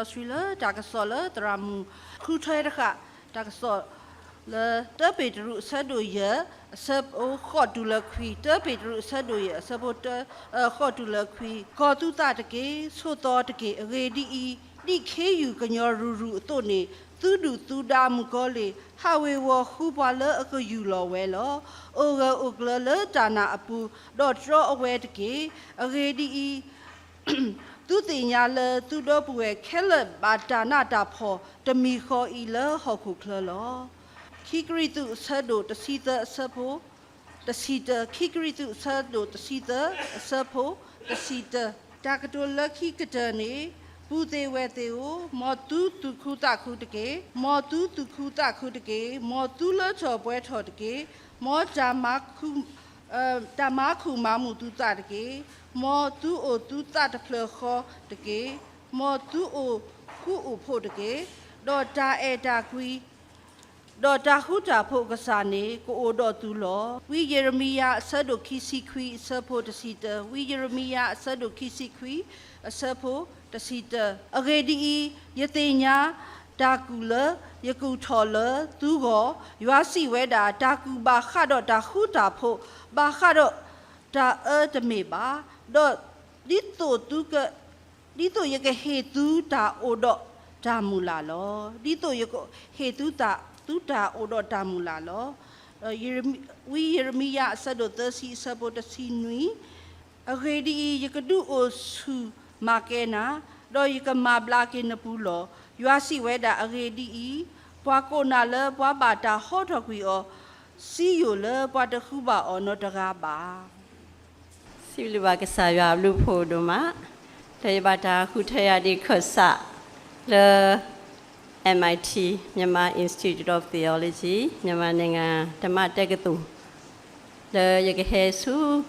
Australia Dagasola Dramu Kutraka Dagasol le Debedru Sadoya Sub O Hotula Qui Debedru Sadoya Sabota Hotula Qui Kotuta Take so thought take ready DKU Kanyoruru Tony Tudu Tuda Mugole However Hubala Akuyulo Wello Oga Ugla Dana Apu Dot draw away the ready Tu tinyale tu dopue kele badana dapo demiho ile hokuklo. Kikri tu sado the sita sapo the sita kikri tu sado the sita sapo the sita takatola kikatani Bude weteo motu tu kuta kutake motu tu kuta kutake motula chobwe totake mo Damaku mamu tu tarke, mo tu o tu tat pleho deke, mo tu o ku upo deke, do da e da qui, do da huta pogasane, ko o do tu lo, we Jeremiah sado kisi qui serpo de sita, we Jeremiah sado kisi qui, a serpo de sita, a redi yetenya. Dakula, Yaku Toller, Dugo, you are see whether Daku Bahado da Hutapo, Bahado da Erdmeba, do Dito Duga, Dito Yaka Hetu da Odo Damulalo, Dito Yako Hetu da Tuta Odo Damulalo, we Yeremia Sado Thirty Sabo the Sinui, a ready Yakadu o Su Makena, do Yaka Mablak in the Pulo. You are see whether a ready Paco Nala, Babata, Hotokui or see you le, but a Huba or not a Raba. Silvakasaya Lupo Doma, Tayabata Hutaya de Kosa, the MIT, Nyama Institute of Theology, Nyamananga, Tamategatu, the Yagahesu,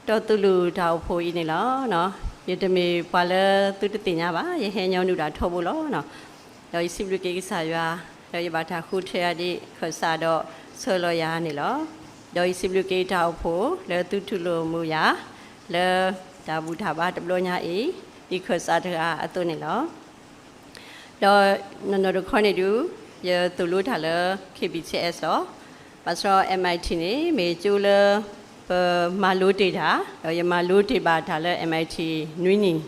Totulu Taupo Inila, no. Yetame pala tu tinyaba ye henya nuda tobulo no do isiblu ke kisaya do yabata khuthya di khosado solo ya ni lo do isiblu ke taupo le tutulo muya le da buddha ba tablo nya e di khosada atu ni lo do no do khone du ye tulu tha le KBCS lo pasro MIT ni me chu le Malu data, or Malu data, MIT, Nuni,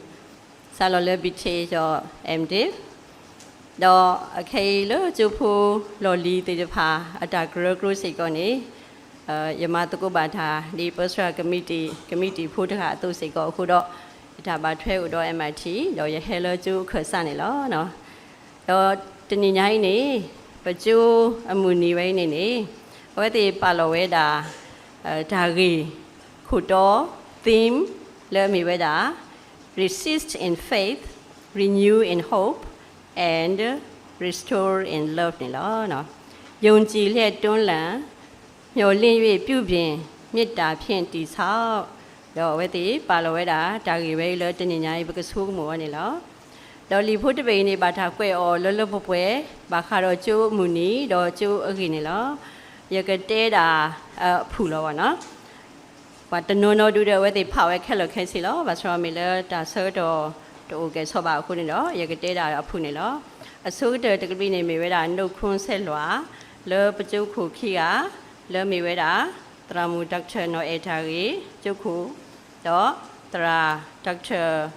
Salole BT, or MD. Do a Kalo, Jupu, Loli, the Pa, a dark Grosiconi, Yamato Bata, the Postra Committee, put her to Sigo, Kudo, Itabatwe, or MIT, or your Hello Ju Kursanilo, no. Do Tinini, but Ju Amuni Rainy, where the Paloweda. Tagi, Kudo, theme, learn me whether, resist in faith, renew in hope, and restore in love. No, Yonji let don't learn, your lin pubin, Mita Pienti sao, the Wetty, Palaweda, Tagi Wailer, Tenina, because who more ni law. Dolly put away in Bataque or Lolopwe, Bakaro Chu Muni, do Chu Aginilla. You get data pulo no but the no do the way they power color casilo but from Miller da certo to get so about kunilo you get data punilo a so the green me with a no kun selwa le pachu kukia le me with a tramu doctor no etari juku do tra doctor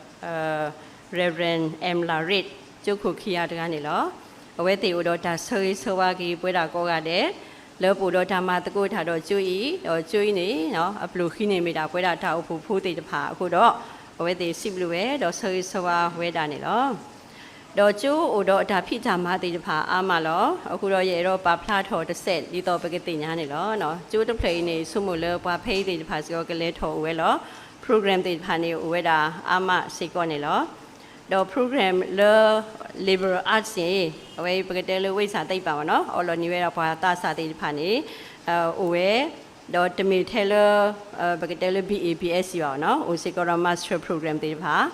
Reverend M. Larit juku kia ganilo away the udota so wagi pueda goga de le pudo tama the good had or Jui or Juini, no, a blue hine made up without how put it apart, who do, or the Siblue, or so is so where Danilo. Do Ju or do Tapita Mati pa Amalo, or Kudo Yero, Plato, the set, little Pagatinanilo, no, Ju the plane is Sumulo, pay the Pasco Galeto, Wello, program the Pani Ueda, Ama Sigonilo. The program le liberal arts away Pagatelo ways at the Pavano, or Nivera Pata Sati Pani, away, Dr. Taylor Pagatelo BEPS, you know, Usikora Master Program de Pa,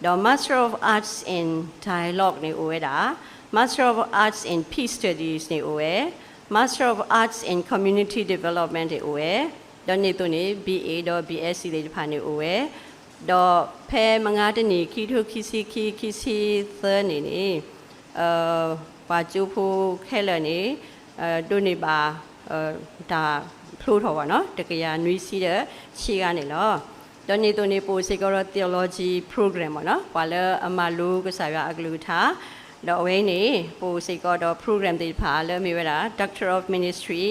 the Master of Arts in Dialogue ni Ueda, Master of Arts in Peace Studies ni Ue, Master of Arts in Community Development ni Ue, the Nituni BA or BSc de Pani Ue. တော့ဖဲမငါတနေခီထုခီစီသနေနေပါကျူဖို့ခဲလနေတို့နေပါဒါဖလို့ထော်ပါနော်တကယ်နွီးစီတဲ့ခြေကနေလောတော့နေတို့နေပိုစေကော theology program ပေါ့နော်ဘာလဲအမလူကစားရအကလူထားတော့ဝင်းနေပိုစေကောတော့ program တွေပါလဲမိဝဲတာ Doctor of Ministry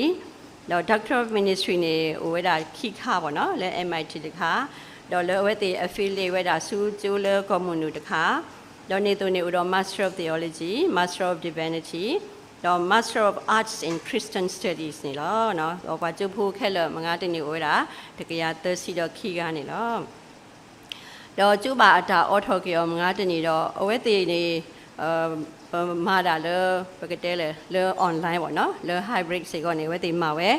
တော့ Doctor of Ministry နေဝဲတာခိခါပေါ့နော်လဲ MIT တခါတော့လဲဝဲတဲ့ affiliate ဝဲတာစူကျိုးလဲ commune တခါတော့နေတို့နေတော့ Master of Theology Master of Divinity တော့ Master of Arts in Christian Studies နေလောနော်တော့ဘာကျုပ်ဖို့ခဲလဲမငါတနေဝဲတာတကယ်သစီတော့ခိကနေလောတော့ကျုပ်ပါအတာ author ကြောမငါတနေတော့အဝဲတဲ့နေမာဒါလေပကတဲလေ online ပေါ့နော်လေ hybrid စေကနေဝဲတဲ့မှာဝဲ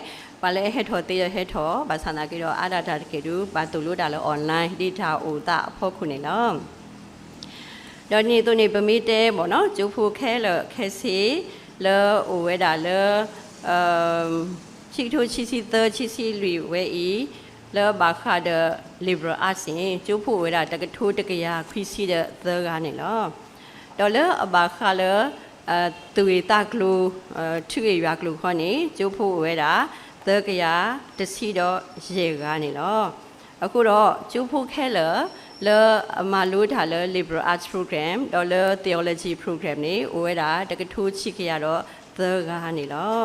ဘာလဲဟက်ထော်တေးဟက်ထော်ဘာသနာကြတော့အာဒတာတကေတူဘာတူလို့တာလေ online ဒီတာအိုတာဖို့ခုနေလောတော့နေတို့နေပမိတဲပေါ့နော်ကျုပ်ဖို့ခဲလေခဲစီလေအိုဝဲတာလေချီထိုချီစီသချီစီလူဝဲဤလေဘာခါဒ liberal arts ကျုပ်ဖို့ဝဲတာတကထိုးတကရခွီစီတဲ့သကနေလောတော့လေအဘာခါလေသူရတကလူသူရရွာကလူခေါနေကျုပ်ဖို့ဝဲတာသကရတစီတော့ရေကနေလောအခုတော့ကျုပ်ဖို့ခဲလေအမလို့ထားလေ liberal arts program တော့လေ theology program နေဝဲတာတကထိုးချိခရတော့သကနေလော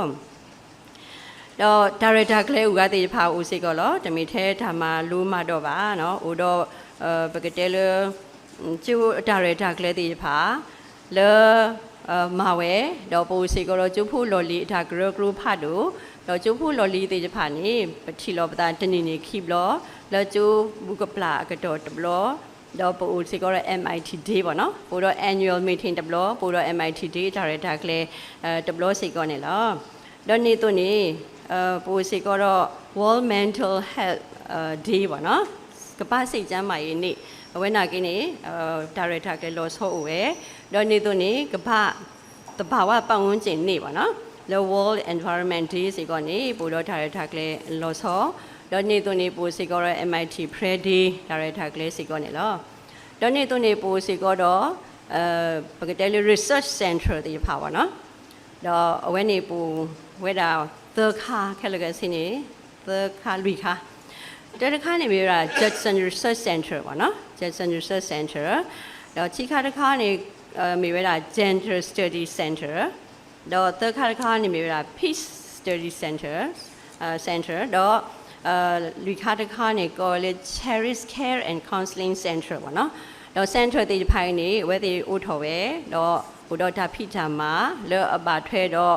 တော့ director ကလေးဦးကတည်းဖာဦးစိတ်ကောလောတမီထဲဒါမှလူမတော့ပါနော်ဦးတော့ပကတဲလေကျိုး director ကလေးတည်းဖာလေမာဝဲတော့ပူစိတ်ကောကျုပ်ဖို့လော်လီအထာ group ဖတ်တော့တော့ကျုပ်ဖို့လော်လီတည်းဖာနေပတိလောပတာတနေနေခိဘလောလောကျိုးဘူကပလာကတော့တဘလောတော့ပူစိတ်ကော MIT day ပေါ့နော်ပူတော့ annual meeting တဘလောပူတော့ MIT day director ကလေးတဘလောစိတ်ကောနေလောတော့နေတော့နေပူစိတ်ကောတော့ World Mental Health day ပေါ့နော်ကပ္ပစိတ်ကျမ်းမာရေးနေ့ဝဲနာကင်းနေဒါရိုက်တာကလေးလောဆောဝဲတော့နေတော့နေကပ္ပတဘာဝပတ်ဝန်းကျင်နေ့ပေါ့နော် The World Environment Day စီကနေပို့တော့ဒါရိုက်တာကလေးလောဆောတော့နေတော့နေပို့စီကောတော့ MIT Prayer Day ဒါရိုက်တာကလေးစီကနေလောတော့နေတော့နေပို့စီကောတော့ပကတဲလီ Research Center တီးပါပါနော်တော့အဝဲနေပို့ဝဲတာသခါခဲလကစင်းနေသခါလူခါတခါနေပြီးတော့ Judson Research Center ပေါ့နော် Judson Research Center တော့ချိခါတခါနေမိပြီးတော့ Gender Study Center တော့တခါတခါနေပြီးတော့ Peace Study Center တော့လူခါတခါနေ College Cherish Care and Counseling Center ပေါ့နော်တော့ Center တေးဖိုင်နေဝဲတေးအိုထော်ဝဲတော့ဟိုတော့တာဖိတာမှာလောအပါထွဲတော့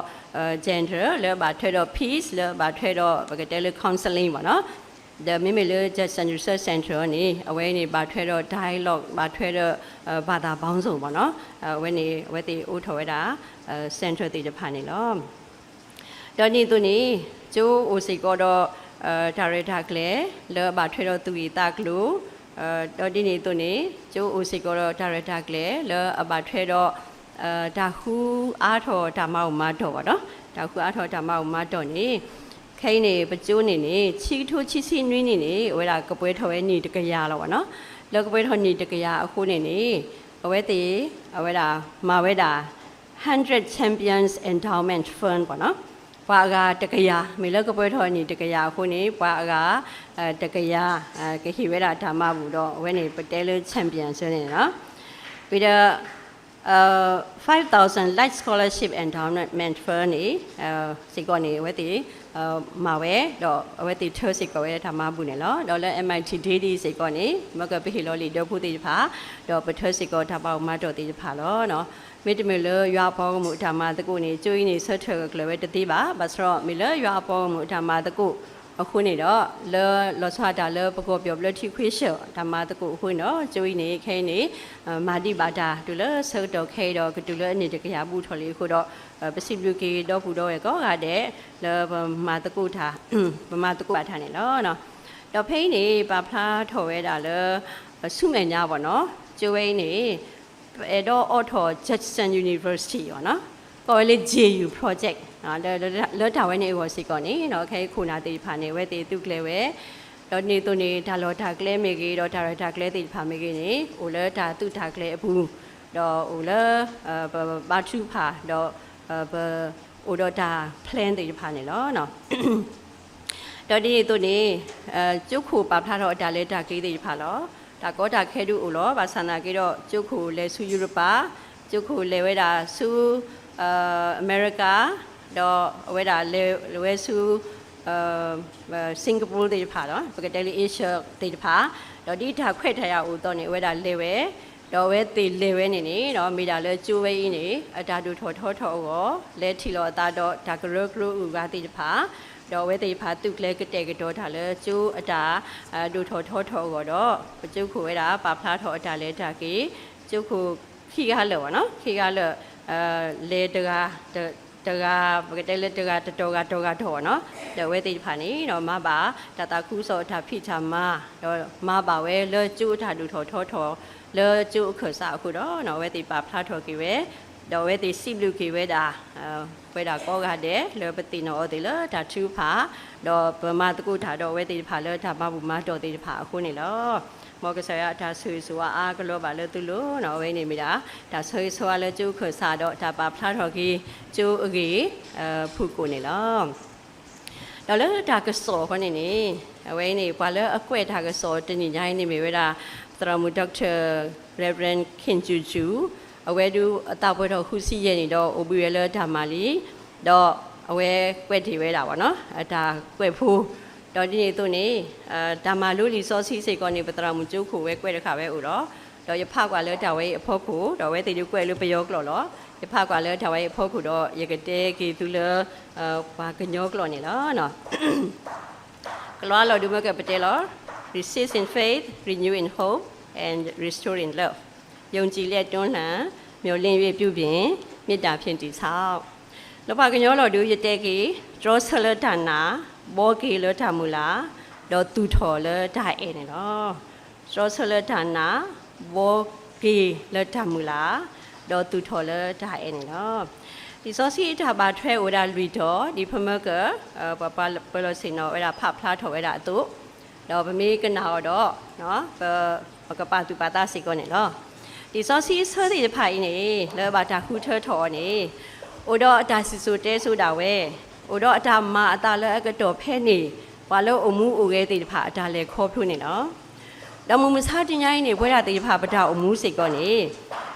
gender လောဘာထွဲတော့ peace လောဘာထွဲတော့ပကတဲလ counseling ပေါ့နော်ဒါမိမိလေ Judson Research Center နေအဝဲနေဘာထွဲတော့ dialogue ဘာထွဲတော့ဘာသာပေါင်းစုံပေါ့နော်ဝဲနေဝဲတေအိုထော်ဝဲတာ center တေးတဖာနေလောတော့နေသူနေကျိုးအိုစီကောတော့ဒါရိုက်တာကလေးလောဘာထွဲတော့သူရီတာကလူတော့ဒီနေသူနေကျိုးအိုစီကောတော့ဒါရိုက်တာကလေးလောအဘာထွဲတော့ဒါခုအားထော်ဓမ္မဥမတော်ပေါ့နော်ဒါခုအားထော်ဓမ္မဥမတော်နေခိုင်းနေပကျိုးနေနေချီထိုးချီစီနွင်းနေနေဝဲတာကပွဲထော်ရဲ့နေတကရလောပေါ့နော်လောကပွဲထော်နေတကရအခုနေနေအဝဲတေအဝဲတာမာဝဲတာ100 Champions Endowment Fund ပေါ့နော်ပွာကတကရမေလောကပွဲထော်နေတကရအခုနေပွာကတကရကခိဝဲတာဓမ္မဘူးတော့ဝဲနေပတဲလ champion ဆိုနေနော်ပြီးတော့5,000 Light Scholarship Endowment Fund နေစိကောနေဝဲတီမာဝဲတော့ဝဲတီထောစိကောဝဲဓမ္မဘူးနေလောတော့လဲ MIT DD စိကောနေမကပိဟီလောလီတော့ဖူတိဖာတော့ပထောစိကောဓမ္မမတော်တိဖာလောနော်မိတမလရွာပေါ်မှုဓမ္မတကုနေကျွေးနေဆွတ်ထကလဝဲတတိပါဘာစရောမိလရွာပေါ်မှုဓမ္မတကုအခုနေတော့လောဆွာတာလပကောပြောဘလတိခွေရှောဓမ္မတကုအခုနော်ကျွေးနေခဲနေမာတိဘာတာတူလဆောတော့ခဲတော့ကတူလအနေတကရဘူးထော်လေးခုတော့ပစိပလူကေတော့ဘူးတော့ရဲ့ကောကတဲ့လမာတကုထားဗမာတကုပါထားနေလောနော်တော့ဖိနေပါဖလားထော်ဝဲတာလဆုငယ်ညာပေါ့နော်ကျွေးနေအဲ့တော့ author Judson University ရောနော်ကိုယ်လေး JU project နော်လောတာဝဲနေဝစီကောနေနော်ခဲခုနာတေဖာနေဝဲတေသူကလေးဝဲ ตอนนี้ตัวนี้ถ้าเราถักเล่เมกี้เราถักเล่ติดพาเมกี้นี่อุลถ้าตุถักเล่ผู้ดออุลบาชูพาดออุดตาเพลนติดพานี่เนาะตอนนี้ตัวนี้จุกขู่ปรับท่าเราดาเลตากีติดพาล้อตาก็ตาแค่ดูอุลภาษานากีดจุกขู่เลสุยุโรปาจุกขู่เลเวดาสุอเมริกาดอเวดาเลเวสุสิงคโปร์ติดพาล้อปกติเอเชียติดพาดอดีถ้าเขตไทยอุตอนนี้เวดาเลเวดอเวติเลเวนี่เนาะมีดาเลจูเวนี่ตาดูทอก็เลทีโลตาดอตากรุกรุอุกาติดพาดอเวติพาตุกเลกเตกดอทาเลจูตาดูทอก็ดอจูคูเวดาปาพลาทอตาเลตากีจูคูขี้กาเลวเนาะขี้กาเลเลตกาปกติเลตกาตกาทอเนาะดอเวติพานี่เนาะมาบาตาคูโซทาพิชามาดอมาบาเวเลจูทาดูทอเลจูขสาคูดอเนาะเวติปาพลาทอกีเวดอเวติสิบลูกีเวดาเวดาก็กาเดเลปติโนอติเลตาชูผาดอปมาตกุถาดอเวติผาเลตามาบุมาดอติผาคูนี่เนาะมอกษยะตาสุสวะอากโลบาเลตุโลเนาะเวนี่มิดาตาสุสวะเลจูขสาดอตาปาพลาทอกีจูอกีผู้กูนี่เนาะดอเลตากสอคนนี่เวนี่ปาเลอคเวตากสอตนี่ใหญ่นี่มีเวดาตรามุดร. Reverend Kinjuju အဝဲတူအတာပွဲတော်ခုစီရဲ့နေတော့ OBL ဓမ္မလီတော့အဝဲကွက်တီဝဲတာပေါ့နော်ဒါကွက်ဖို့တော့ဒီနေ့သူနေဓမ္မလူလီစောစီစိတ်ကောနေပတရာမကျုပ်ခုဝဲကွက်တခါပဲဥတော့တော့ရဖကွာလဲဒါဝဲအဖို့ခုတော့ဝဲတီတူကွက်လို့ပယောကလော်ရဖကွာလဲဒါဝဲအဖို့ခုတော့ရကတဲ့ကီသူလဘာကညောကလော်နေလားနော်ကလော်လော်ဒုမကပတဲလော် Resist in faith, renew in hope, and restore in love. ယုံကြည်လက်တွန်းလှန်မျှော်လင့်၍ပြုပြင်မေတ္တာဖြင့်တည်ဆောက်လောဘကညောတော်တို့ရတဲ့ကေဒရောဆလဒနာဘောကေလထမူလာတော့သူထော်လဒါအဲနေတော့ဒရောဆလဒနာဘောကေလထမူလာတော့သူထော်လဒါအဲနေတော့ဒီစောစီတာဘာထွဲဩဒါလူတော်ဒီဖမကပလစင်နော်အဲ့ဒါဖဖလားထော်အဲ့ဒါအတူတော့ဗမေကနာတော့နော်ပကပတူပါတာစီကောနေတော့ဒီစောစီဆောဒီဖိုင်နေလောဘာတာခုထောထောနေဩတော့အတာစီဆိုတဲဆိုတာဝဲဩတော့အတာမအတာလဲအကတော်ဖဲနေဘာလို့အမှုအိုခဲတိဖာအတာလဲခေါ်ဖြုနေနော်တော့မမစားတင်ရိုင်းနေဘွဲရတိဖာပတာအမှုစိတ်ကောနေ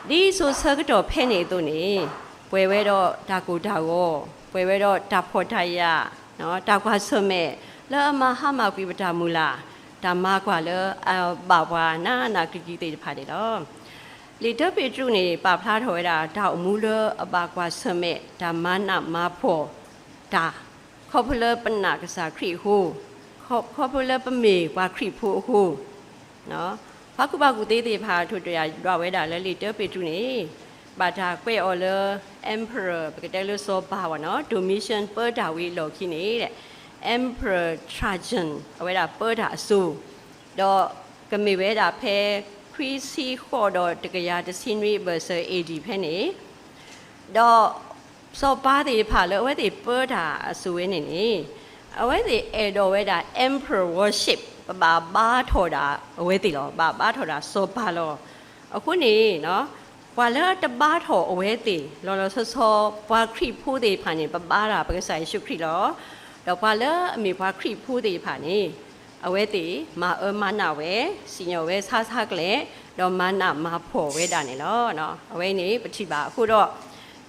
ဒီဆိုဆကတော်ဖဲနေသူနေပွဲဝဲတော့ဒါကိုဒါရောပွဲဝဲတော့တာဖော်ထရနော်တာကွာဆွမဲ့လောအမဟာမကွေပတာမူလာဓမ္မကွာလောဘာဝနာကကြီးတိဖာတယ်တော့လေတပေကျုနေပါဖလားထော်ရတာဒါအမူလအပါကွာဆွမဲ့ဓမ္မနာမဖို့ဒါခေါပလပနာကစားခရီဟုခေါပလပမေကွာခရီဖို့ဟုနော်ဘာကုဘာကုသေးသေးဖာထွတ်တရရွာဝဲတာလဲလေတပေကျုနေဘာသာကွဲအော်လ emperor ပကတဲလို့ဆိုပါဝနော် Domitian ပေါ်တာဝီလော်ခိနေတဲ့ Emperor Trajan အဝဲတာပေါ်တာအဆူတော့ကမေဝဲတာဖဲခရီစီခေါ်တော့တကရာတစင်းရီဘဆာ AD ဖဲနေတော့စောပါတဲ့ဖာလို့အဝဲတဲ့ပေါ်တာအဆူဝဲနေနေအဝဲတဲ့အေတော်ဝဲတာ Emperor worship ဘာထော်တာအဝဲတဲ့လောဘာထော်တာစောပါလောအခုနေနော်ပွာလဲတဘာထော်အဝဲတဲ့လောလောဆောပွာခရီဖိုးတဲ့ဖာနေဘာတာပကဆိုင်ရှုခရီလောတော့ပွာလဲအမေပွာခရီဖိုးတဲ့ဖာနေအဝဲတီမာနာဝဲစီညောဝဲဆာကလေတော့မာနာမဖို့ဝဲတာနေလောနော်အဝဲနေပတိပါအခုတော့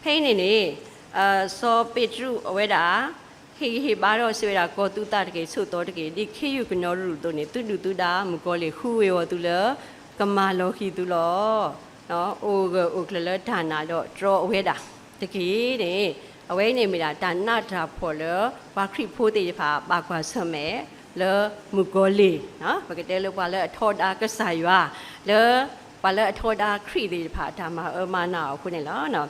ဖိနေနေစောပေတရုအဝဲတာဟေဘာတော့ဆွေတာကောတုတတကေဆုတော်တကေဒီခေယုကနောရုတို့နေတုတုတာမကောလေခူဝေဝသူလကမာလောခိသူလောနော်အိုကလဌာနာတော့ဒရောအဝဲတာတကေတဲ့အဝဲနေမိတာဒါနတာဖို့လဘာခရိဖိုးတေဖာဘာကွာဆမဲလေမူကိုလီနော်ပကတဲလို့ပါလေအထောတာကဆာရွာလေပါလေအထောတာခရီဒီဖာဓမ္မအမနာခုနေလောနော်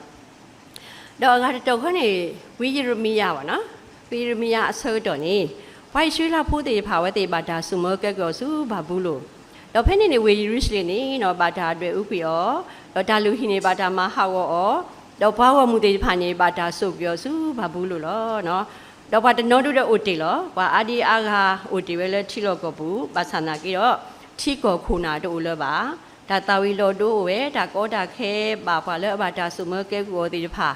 တော့ငါတော့ခုနေဝီရမီယာပါနော်ဝီရမီယာအစောတော်နေဝိုင်ရွှေလာဖိုးတေဖာဝဲတေပါတာစုမကကောစုဘာဘူးလို့တော့ဖဲနေနေဝီရစ်လီနေနော်ဘာတာတွေဥပီရောတော့ဒါလူဟိနေဘာတာမဟာဝောတော့ဘာဝမှုတေဖာနေဘာတာစုပြောစုဘာဘူးလို့လောနော်ဝ တော့ဘာတနောတို့တဲ့အိုတီလောဘာအာဒီအာဂါအိုတီဝဲလဲထီလောကဘူးဘာသနာကြီးတော့ထီကောခုနာတို့လောပါဒါတာဝီလောတို့ဝဲဒါကောဒါခဲဘာလဲဘာဒါဆုမကဲကိုတီဖာ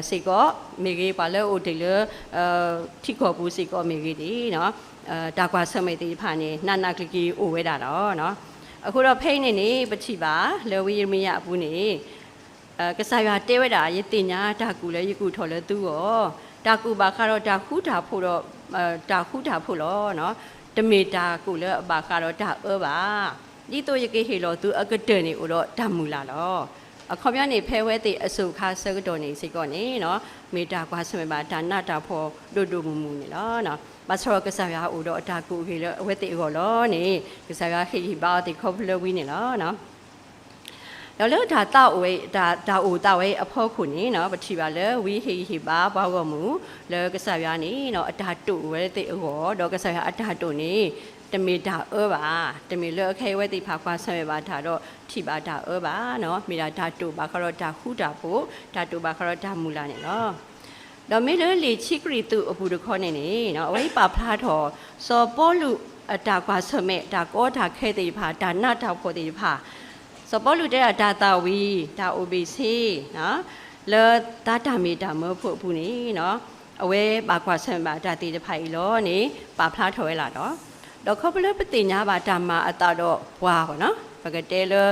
စိကောမေကြီးဘာလဲအိုတီလဲထီကောဘူးစိကောမေကြီးဒီနော်ဒါကွာဆမေတီဖာနေနာနာကလီကီအိုဝဲတာတော့နော်အခုတော့ဖိနေပချိပါလေဝီရမရဘူးနေကစားရတဲဝဲတာရတင်ညာဒါကူလဲရကူထော်လဲသူရောဒါကူပါခါတော့ဒါခုတာဖို့တော့ဒါခုတာဖို့လောနော်တမေတာကူလဲဘာခါတော့ဒါပါဒီတော့ရကေဟေလောသူအကတဲ့နေဦးတော့ဓာမူလာလောခေါပြနေဖဲဝဲတဲ့အစုခါစကတော်နေစိတ်ကောနေနော်မေတာကွာဆမေပါဒါနာတာဖို့တို့မူနေလောနော်မဆောကစားရဦးတော့ဒါကူဟေလောအဝဲတေကောလောနေကစားရဟေပါတေခေါဖလဝီနေလောနော်แล้วเลิกด่าเต้าไว้ด่าอูเต้าไว้อพ่อขุนนี่เนาะปฏิบัติเลยวิหิบ้าบ้าว่าหมูแล้วก็สายานี่เนาะด่าตู่ไว้ติโอ้โหดอกก็สายาด่าตู่นี่จะมีด่าบ่าจะมีเลิกแค่ไว้ติภาความสมัยบาด่าดอกที่บาด่าบ่าเนาะมีด่าตู่บาเขาด่าคู่ด่าผู้ด่าตู่บาเขาด่ามูลาเนี่ยเนาะเราไม่เลิกลีชิกรีตู่อภูดุข้อนี่เนาะไว้ปาพลาทอสอปอลุด่าความสมัยด่าก็ด่าแค่ติภาด่าหน้าด่าพอติภาสปอลูเดอดาตาวีดาโอบีซีเนาะแล้วดาตามีดามพวกผู้นี้เนาะเอาไว้บากว่าเสมบาดาตีจะไผ่ล้อนี่ปาพลาถอยละเนาะดอกเขาไปเลยปฏิญญาบาดามาอัตตาดอกว่าเนาะปกติเลย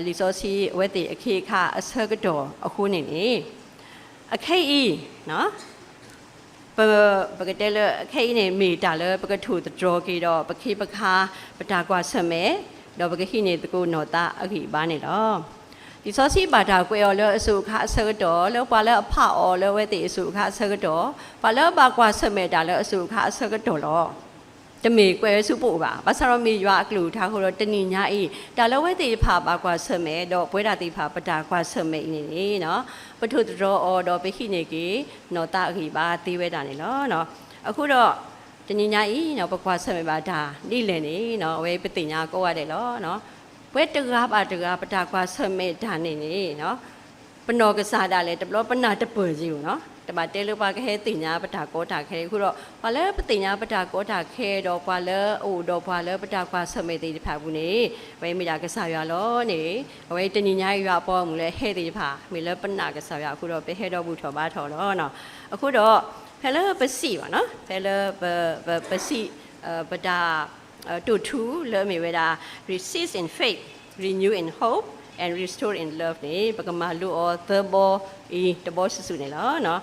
ลิโซซีเวติอเคค่ะอเซกดออคูนี่อเคอีเนาะปกติเลยอเคอีนี่มีดาเลยปกถูตะโจกีดอปกขีปะคาปดากว่าเสมเราไปก็ที่นี่ตะกูนอตาอขีบ้านนี่หรอดิซอสีบาดากุยแล้วสุขาเสกดอแล้วปลาแล้วผ้าอแล้วเวติสุขาเสกดอปลาแล้วบากว่าเสมดาแล้วสุขาเสกดอหรอจะมีกุยสุปุบ่าภาษาเรามีอยู่อักลูทาโคโรตนีญาอีดาแล้วเวติผ้าบากว่าเสมดอกป่วยดาติผ้าปดากว่าเสมนี่เนาะปทุตรอดอไปที่นี่กีนอตาอขีบ้าตีเวดานี่เนาะအခုတော့တညီညာဤနော်ပကွာဆက်မပါဒါလိလင်နေနော်ဝဲပတိညာကိုရတယ်လောနော်ဝဲတကားပါတကားပတာကွာဆက်မေဒါနေနေနော်ပနောကစားတာလေတဘလပနာတပွေကြီးကိုနော်တမတဲလို့ပါခဲတိညာပတာကောတာခဲခုတော့ဘာလဲပတိညာပတာကောတာခဲတော့ဘာလဲအိုတော့ဘာလဲပတာကွာဆက်မေတိဖာဘူးနေဝဲမိတာကစားရလောနေဝဲတညီညာရွာပေါ်မူလဲဟဲ့တိဖာမိလဲပနာကစားရအခုတော့ပဲဟဲ့တော့ဘူးထော်ပါထော်လောနော်အခုတော့ဖဲလပစီပါနော်ဖဲလပစီပဒါတူထူလဲမြေဝဲတာ resist in faith renew in hope and restore in love နေပကမာလူအောသဘောဤတဘောဆစုနေလောနော်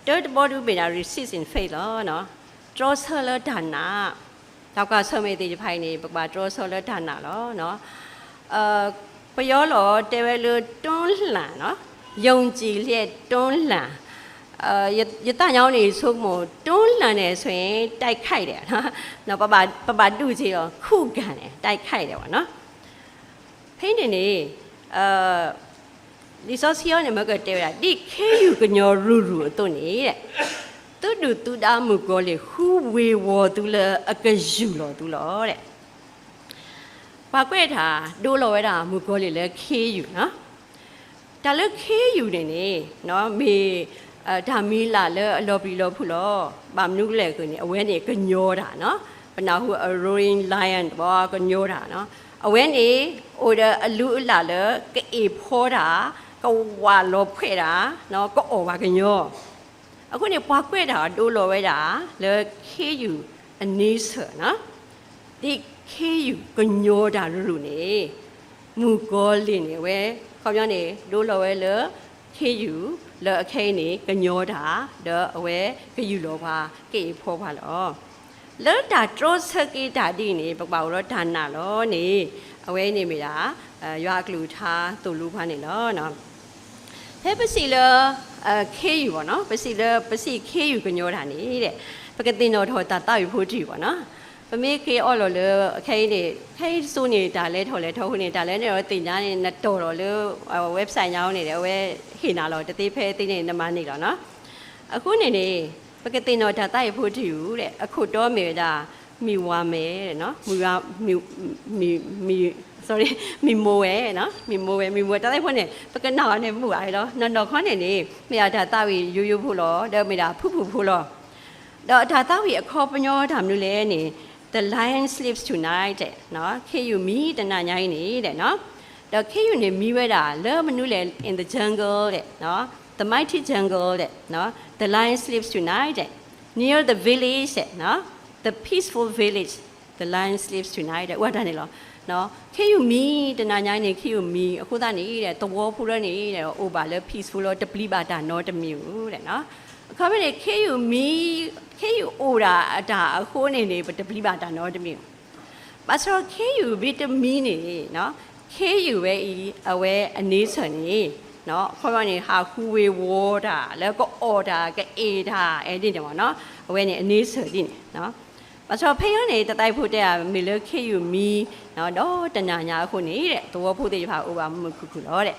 တဘောတူပေတာ resist in faith လောနော် draw solar ဒါနာတောက်ကဆမေတိဖိုင်နေပကမာ draw solar ဒါနာလောနော်ပယောလောတဲဝဲလူတွန်းလှန်နော်ယုံကြည်လျက်တွန်းလှန်ရတညောင်းနေဆိုမို့တွန်းလှန်နေဆိုရင်တိုက်ခိုက်တယ်နော်ပပတူချီရောခုကန်တယ်တိုက်ခိုက်တယ်ပေါ့နော်ဖိနေနေဒီဆိုစီယောနေမကတဲရဒီခဲယူကညောရူတုန်နေတဲ့တူတူတာမူကိုလေဟူဝေဝတူလအကယူလောတူလောတဲ့ဘာကွဲ့တာဒိုးလောဝဲတာမူကိုလေလဲခဲယူနော်ဒါလဲခဲယူနေနေနော်မေဒါမီလာလဲလော်ဘီလော်ဖူလောဘာမနုလဲကိုနေအဝဲနေကညောတာနော်ပနာဟူ a roaring lion ဘောကညောတာနော်အဝဲနေဟိုအလူအလာလဲကေဖောတာကဝါလောဖဲတာနော်ကအော်ပါကညောအခုနေပွားကွဲ့တာဒိုးလော်ဝဲတာလဲခေယူအနည်းဆနော်ဒီခေယူကညောတာလူနေမူကောလင်းနေဝဲခေါပြောနေဒိုးလော်ဝဲလဲခေယူလောအခဲနေကညောတာတော့အဝဲကယူလောပါကေဖောပါလောလောတာထရောစကေတာဒီနေပပရောဒါနာလောနေအဝဲနေမိတာရွာကလူထားတူလူဖာနေလောနော်ဟဲပစီလခေယူပေါ့နော်ပစီခေယူကညောတာနေတဲ့ပကတိနော်ထောတာတောက်ယူဖို့ကြည့်ပေါ့နော်ပမေခေအော်လောလေအခဲနေခဲစိုးနေတာလဲထော်လဲထော်ခုနေတာလဲနေတော့တင်ညာနေတော်တော်လေ website ညောင်းနေတယ်ဝဲခေနာလောတတိဖဲတင်းနေနမနေလောနော်အခုနေနေပကတိနော်ဒါတိုက်ဖို့ကြည့်ဦးတဲ့အခုတော့မေတာမိဝါမဲတဲ့နော်မီ sorry မိမိုဝဲနော်မိမိုဝဲတာတိုက်ဖို့နေပကနာနေမှုအားလောနော်ခေါနေနေမေတာတာဝီယူဖို့လောဒါမေတာဖူဖို့လော တော့ဒါတော့ဝီအခေါ်ပညောဒါမျိုးလဲနေ The lion sleeps tonight တဲ့နော် KU မီတနာညိုင်းနေတဲ့နော်တော့ KU နေမီဝဲတာလဲမနုလဲ in the jungle တဲ့နော် The mighty jungle တဲ့နော် The lion sleeps tonight တဲ့ near the village တဲ့နော် The peaceful village The lion sleeps tonight တဲ့ဝတ်တယ်နေလောနော် KU မီတနာညိုင်းနေ KU မီအခုသားနေတဲ့တဝေါ်ဖူရနေတဲ့ over လဲ peaceful လို့တပလီပါတာနော်တမျိုးတဲ့နော်အခါမဲ့ KU မီ KU အိုတာဒါအခုနေနေတပလီပါတာနော်တမျိုးပါဆို KU ဗီတာမင်နေနော် KU ပဲအဝဲအနေဆန်နေနော်ခေါ်ရနေဟာခူဝေဝေါ်တာแล้วก็ออတာကအေတာအဲ့ဒီတယ်ပေါ့နော်အဝဲနေအနေဆန်ဒီနော်ပါဆိုဖေးရနေတတိုက်ဖို့တဲ့မေလ KU မီနော်တော့တညာညာအခုနေတဲ့တော်ဖို့တဲ့ဖာအိုပါမခုခုတော့တဲ့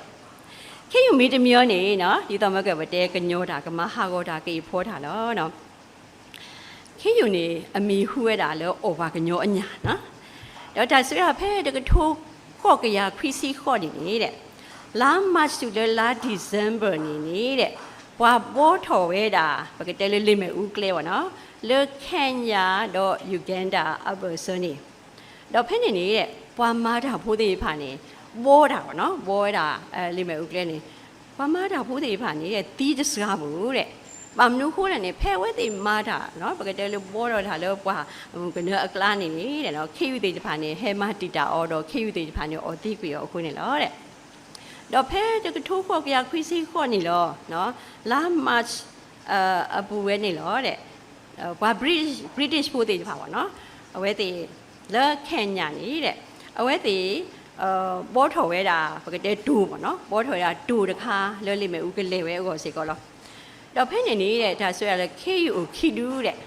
KU မီတမျိုးနေနော်ဒီတော့မကဘတဲကညောတာကမဟာကောတာကေဖောတာနော်KU နေအမီဟူရတာလောအိုပါကညောအညာနော်တော့ဒါဆိုရဖဲတကထိုးခေါ့ကရခရစီခေါ့နေနေတဲ့လာမတ်တူလာဒီဇမ်ဘာနေနေတဲ့ဘွာဘောထော်ဝဲတာပကတဲလေးလေးမဲ့ဦးကလေးပေါ့နော်လေကန်ယာတော့ယူဂန်ဒါအဘဆနီတော့ဖဲနေနေတဲ့ဘွာမာတာဖိုးသေးဖာနေဘောတာပေါ့နော်ဘောတာလေးမဲ့ဦးကလေးနေဘွာမာတာဖိုးသေးဖာနေတဲ့တီးတစကားဘူးတဲ့ဘာမနုခိုးတယ်နေဖဲဝဲတိမာတာနော်ပကတဲလေးဘောတော့တာလို့ဘွာကနေအကလာနေနေတဲ့နော်ခေယူတေဖာနေဟဲမာတီတာအော်တော့ခေယူတေဖာနေအော်တိကွေရောအခုနေလို့တဲ့တော့ဖဲတကထိုးခေါ်ကြခွီစီခေါ်နေလို့နော်လာမတ်အပူဝဲနေလို့တဲ့ဘာ British ဖို့တေဖာပါနော်အဝဲတေလဲကန်ညာနေတဲ့အဝဲတေဘောထော်ဝဲတာပကတဲဒူပေါ့နော်ဘောထော်ရဒူတခါလဲလိမဲ့ဦးကလေးဝဲကိုစေကောလို့တော့ဖဲနေနေတဲ့ဒါဆိုရလဲ KU ခီဒူတဲ့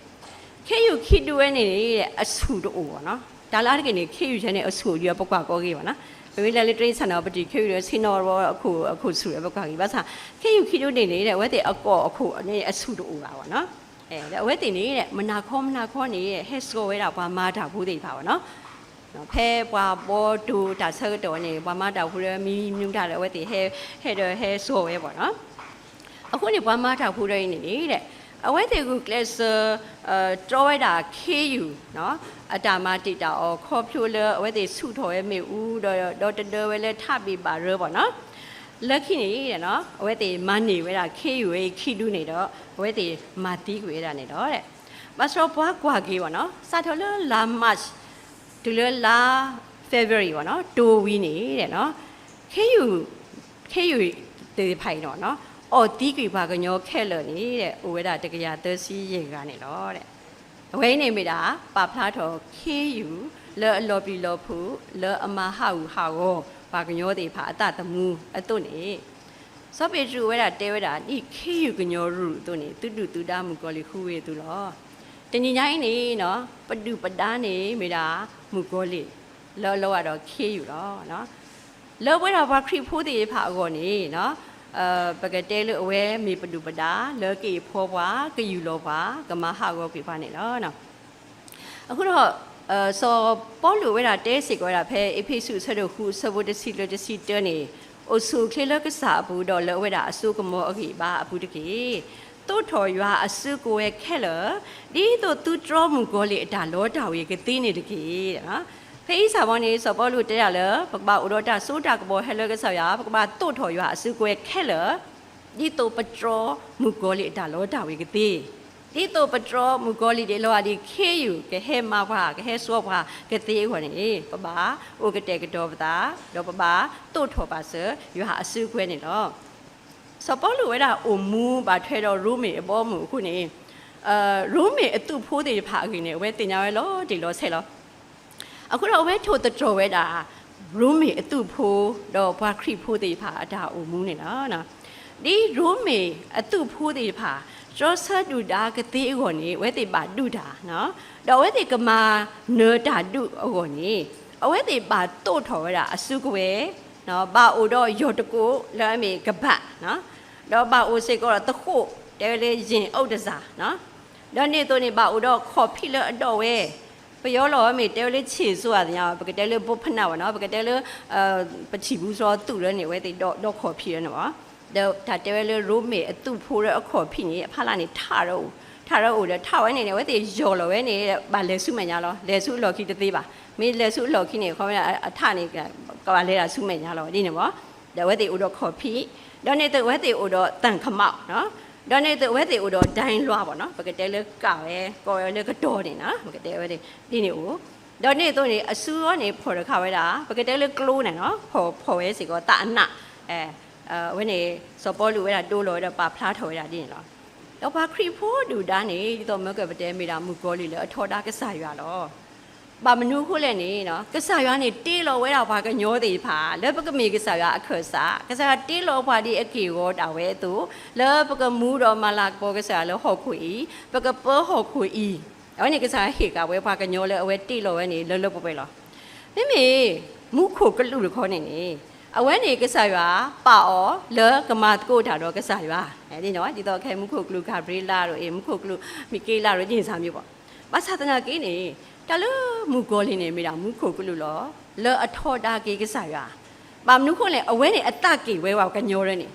KU ခီဒူဝဲနေနေတဲ့အဆူတို့ပေါ့နော်ဒါလားတကယ်နေ KU ချမ်းတဲ့အဆူရပကွာကောကြီးပါနော်ဘယ်လိုလဲတိစံတော့ပတိ KU ရစင်တော်အခုဆူရပကွာကြီးဘာသာ KU ခီဒူနေနေတဲ့ဝဲတဲ့အကောအခုအနေအဆူတို့ပါပေါ့နော်ဒါဝဲတင်နေတဲ့မနာခေါနေတဲ့ဟက်စကိုဝဲတာဘာမာတာဘူးတိပါပေါ့နော်ဖဲပွားဘောဒူဒါဆတ်တော်နေဘာမာတာဘူးရမီမြူးတာလဲဝဲတင်ဟဲဆိုဝဲပေါ့နော်အခုနေဘာမာတာဘူးရနေနေတဲ့အဝဲတေကူကလစ်တော်ဝဲတာ KU နော်အတာမတိတာအော်ခေါ်ဖြိုးလဲအဝဲတေဆုထော်ရဲမေဦးတော့တဝဲလဲထပ်ပြီးပါရပေါ့နော်လက်ခိနေတယ်နော်အဝဲတေမနေဝဲတာ KU ခီဒူနေတော့အဝဲတေမာတီကွေတာနေတော့တဲ့မစတော့ဘွားကွာကြီးပေါ့နော်စာထော်လဲလာမတ်ဒီလဲလာ February ပေါ့နော်တိုဝီနေတဲ့နော် KU တေဖိုင်တော့နော်အော်တီးကွေပါကညောခဲလနေတဲ့အိုဝဲတာတကရသစီရေကနေတော့တဲ့အဝဲနေမိတာပါဖလားတော် KU လဲအလော်ပီလော်ဖူလဲအမဟာဟူဟာကိုပါကညောတေဖာအတတမူအတုနေစောပေကျူဝဲတာတဲဝဲတာဒီ KU ကညောရူတုနေတူတာမူကောလီခူဝဲတူလောတညီညိုင်းနေနော်ပတူပတားနေမိတာမူကောလီလောရတော့ KU တော့နော်လောဝဲတာဘာခရီဖိုးတေဖာအကောနေနော်ပကတဲလို့အဝဲမေပတူပတာလောကေဖောပွားကယူလောပွားကမဟာကောပြဖာနေလို့နော်အခုတော့စောပေါ်လူဝဲတာတဲစစ်ကွာတာဖဲအဖေစုဆတ်တို့ခုစဘုတစီလတစီတနေအဆူခေလကစားဘူးတော့လောဝဲတာအဆူကမောအခိပါအဘူးတကေတို့ထော်ရွာအဆူကိုရဲ့ခဲလဒီတို့သူဒရောမူကိုလေအတာလောတာဝေကတိနေတကေနော်ဖေးစာပေါ်နေစောပေါ်လူတဲရလဲပကပဥတော်တာစိုးတာကဘောဟဲလကဆောက်ရပကပတို့ထော်ရွာအဆူကိုရဲ့ခဲလဒီတို့ပထရောမူကိုလေအတာလောတာဝေကတိဒီတော့ပထရောမူဂေါလီတွေလောအဒီ KU ကဟဲမာဘာကဟဲဆောဘာကတိခွနေပပအိုကတဲ့ကတော့ပတာတော့ပပတို့ထော်ပါစယူဟာအစုခွဲနေတော့စပေါ်လူဝဲတာအိုမူဘာထွဲတော့ရူမီအပေါ်မူခုနေရူမီအတူဖိုးတွေဖာခင်းနေဝဲတင်ကြရဲလောဒီလောဆဲလောအခုတော့ဝဲထိုတတော်ဝဲတာရူမီအတူဖိုးတော့ဘာခရီဖိုးတွေဖာအတာအိုမူနေနော်ဒီရူမီအတူဖိုးတွေဖာကျော်ဆတ်တူတာကတိအကောနေဝဲတိပါတူတာနော်တော့ဝဲတိကမာနေတာတူအကောနေအဝဲတိပါတို့ထော်ရတာအစုကွယ်နော်ဘာအိုတော့ရော်တကိုလဲမေကပတ်နော်တော့ဘာအိုစိတ်ကတော့တခုတဲလေရင်အုတ်တစားနော်တော့နေတော့နေဘာအိုတော့ခေါ်ဖိလအတော့ဝဲပယောလောမေတဲလေခြေစွာတယ်ပကတဲလေဘုဖနာဝနော်ပကတဲလေပချီဘူးစောတူရနေဝဲတိတော့ခေါ်ဖိရနော်တော့ဒါတဲလေရိုးမေအတူဖိုးရအခေါ်ဖိနေအဖလာနေထတော့ ထားရဦးတယ်ထားဝဲနေနေဝဲတေယော်လော်ဝဲနေဘာလဲစုမညာလောလဲစုလော်ခိတသေးပါမေလဲစုလော်ခိနေခေါ်ရအထနေကဘာလဲတာစုမညာလော်ဒီနေပေါ့ဒါဝဲတေဦးတော့ခေါ်ဖိဒေါ်နေတဲ့ဝဲတေဦးတော့တန်ခမောက်နော်ဒေါ်နေတဲ့ဝဲတေဦးတော့ဒိုင်းလွှားပေါ့နော်ပကတဲလဲကပဲကော်ရလဲကတော့နေနော်ပကတဲဝဲတေဒီနေဦးဒေါ်နေတော့နေအဆူရောနေဖော်ရခဝဲတာပကတဲလဲကလိုးနေနော်ဖော်ဝဲစီကောတာအနဝဲနေစောပေါ်လူဝဲတာတိုးလော်တော့ပါဖလားထော်ရတာဒီနေလောတော့ဘာခရီဖိုးဒူဒါနေတော့မကပတဲမိတာမူကောလီလေအထော်တာကစားရွာလောဘာမနုခိုးလဲနေနော်ကစားရွာနေတေးလော်ဝဲတော့ဘာကညောသေးဖာလဲပကမေကစားရွာအခက်စားကစားတေးလော်ဖာဒီအကီကိုတာဝဲသူလဲပကမူတော့မလာပေါ်ကစားလဲဟော့ခွေပကပေါ်ဟော့ခွေအဲ့ဒီကစားဟေကဝဲဘာကညောလဲအဝဲတေးလော်ဝဲနေလောပပဲလောမိမိမူခိုကလူခေါ်နေနေအဝဲနေကစားရွာပါအောလဲကမာတကိုထားတော့ကစားရွာအဲဒီနော်ဒီတော့ခဲမုခုကလူခဘရီလာတို့မုခုကလူမီကေလာတို့ညင်စားမျိုးပေါ့ဘာသာတနာကိနေတလူမူကိုလင်းနေမိတာမုခုကလူလောလဲအထော်တာကေကစားရွာပါမနုခုလဲအဝဲနေအတကေဝဲပါကညောရဲနေ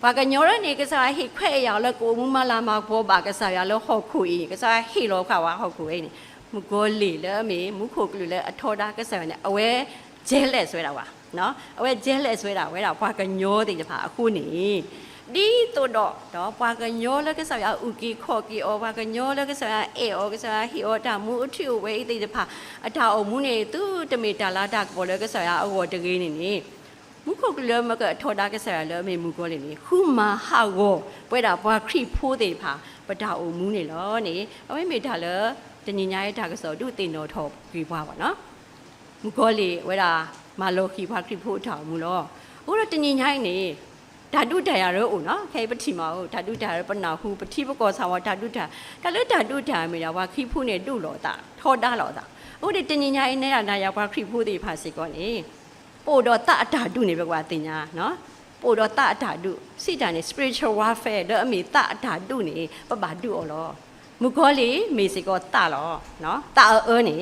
ဘာကညောရဲနေကစားဟိခွဲ့ရောက်လဲကိုမူမလာမဘောပါကစားရွာလဲဟော့ခုဤကစားဟိလောခါဝါဟော့ခုဤနေမူကိုလီလဲမေမုခုကလူလဲအထော်တာကစားရွာနေအဝဲကျဲလဲဆွဲတာပါနော်အဝဲကျဲလဲဆွဲတာဝဲတာဘာကညောတဲ့ဖာအခုနေဒီတော့ဘာကညောလဲကစားရဥကီခေါ်ကီအောဘာကညောလဲကစားရအေအောကစားဟီအောတာမူအထီဝဲတဲ့ဖာအထာအုံမူနေသူတမေတာလာတာပေါ်လဲကစားရအောတကေးနေနေမူခုကလမကထော်တာကစားရလဲမေမူကောလေနေခုမာဟာကိုပွဲတာဘာခရီဖိုးတဲ့ဖာပတာအုံမူနေလောနေအဝဲမေတာလဲတညညာရဲ့တာကစောသူတင်တော်ထော်ပြီးပွားပါနော်မူကောလေဝဲတာမာလောခီဖာခရီဖိုးထောင်မူလောဦးရတညညာနေဓာတုဓာရရောနော်ခဲပတိမောဓာတုဓာရပနာဟုပတိပကောဆောင်ဓာတုဓာကလည်းဓာတုဓာမေတာဝါခိဖုနဲ့တုလောတာထောတာလောတာဟုတ်တယ်တင်ညာအိနေတာနာရောက်ပါခိဖုတွေဖာစီကောနေပို့တော့တအဓာတုနေပဲကွာတင်ညာနော်ပို့တော့တအဓာတုစိတ္တနေ spiritual warfare တော့အမေတအဓာတုနေပပတုအော်လောမူခေါ်လေမေစီကောတလောနော်တအောနေ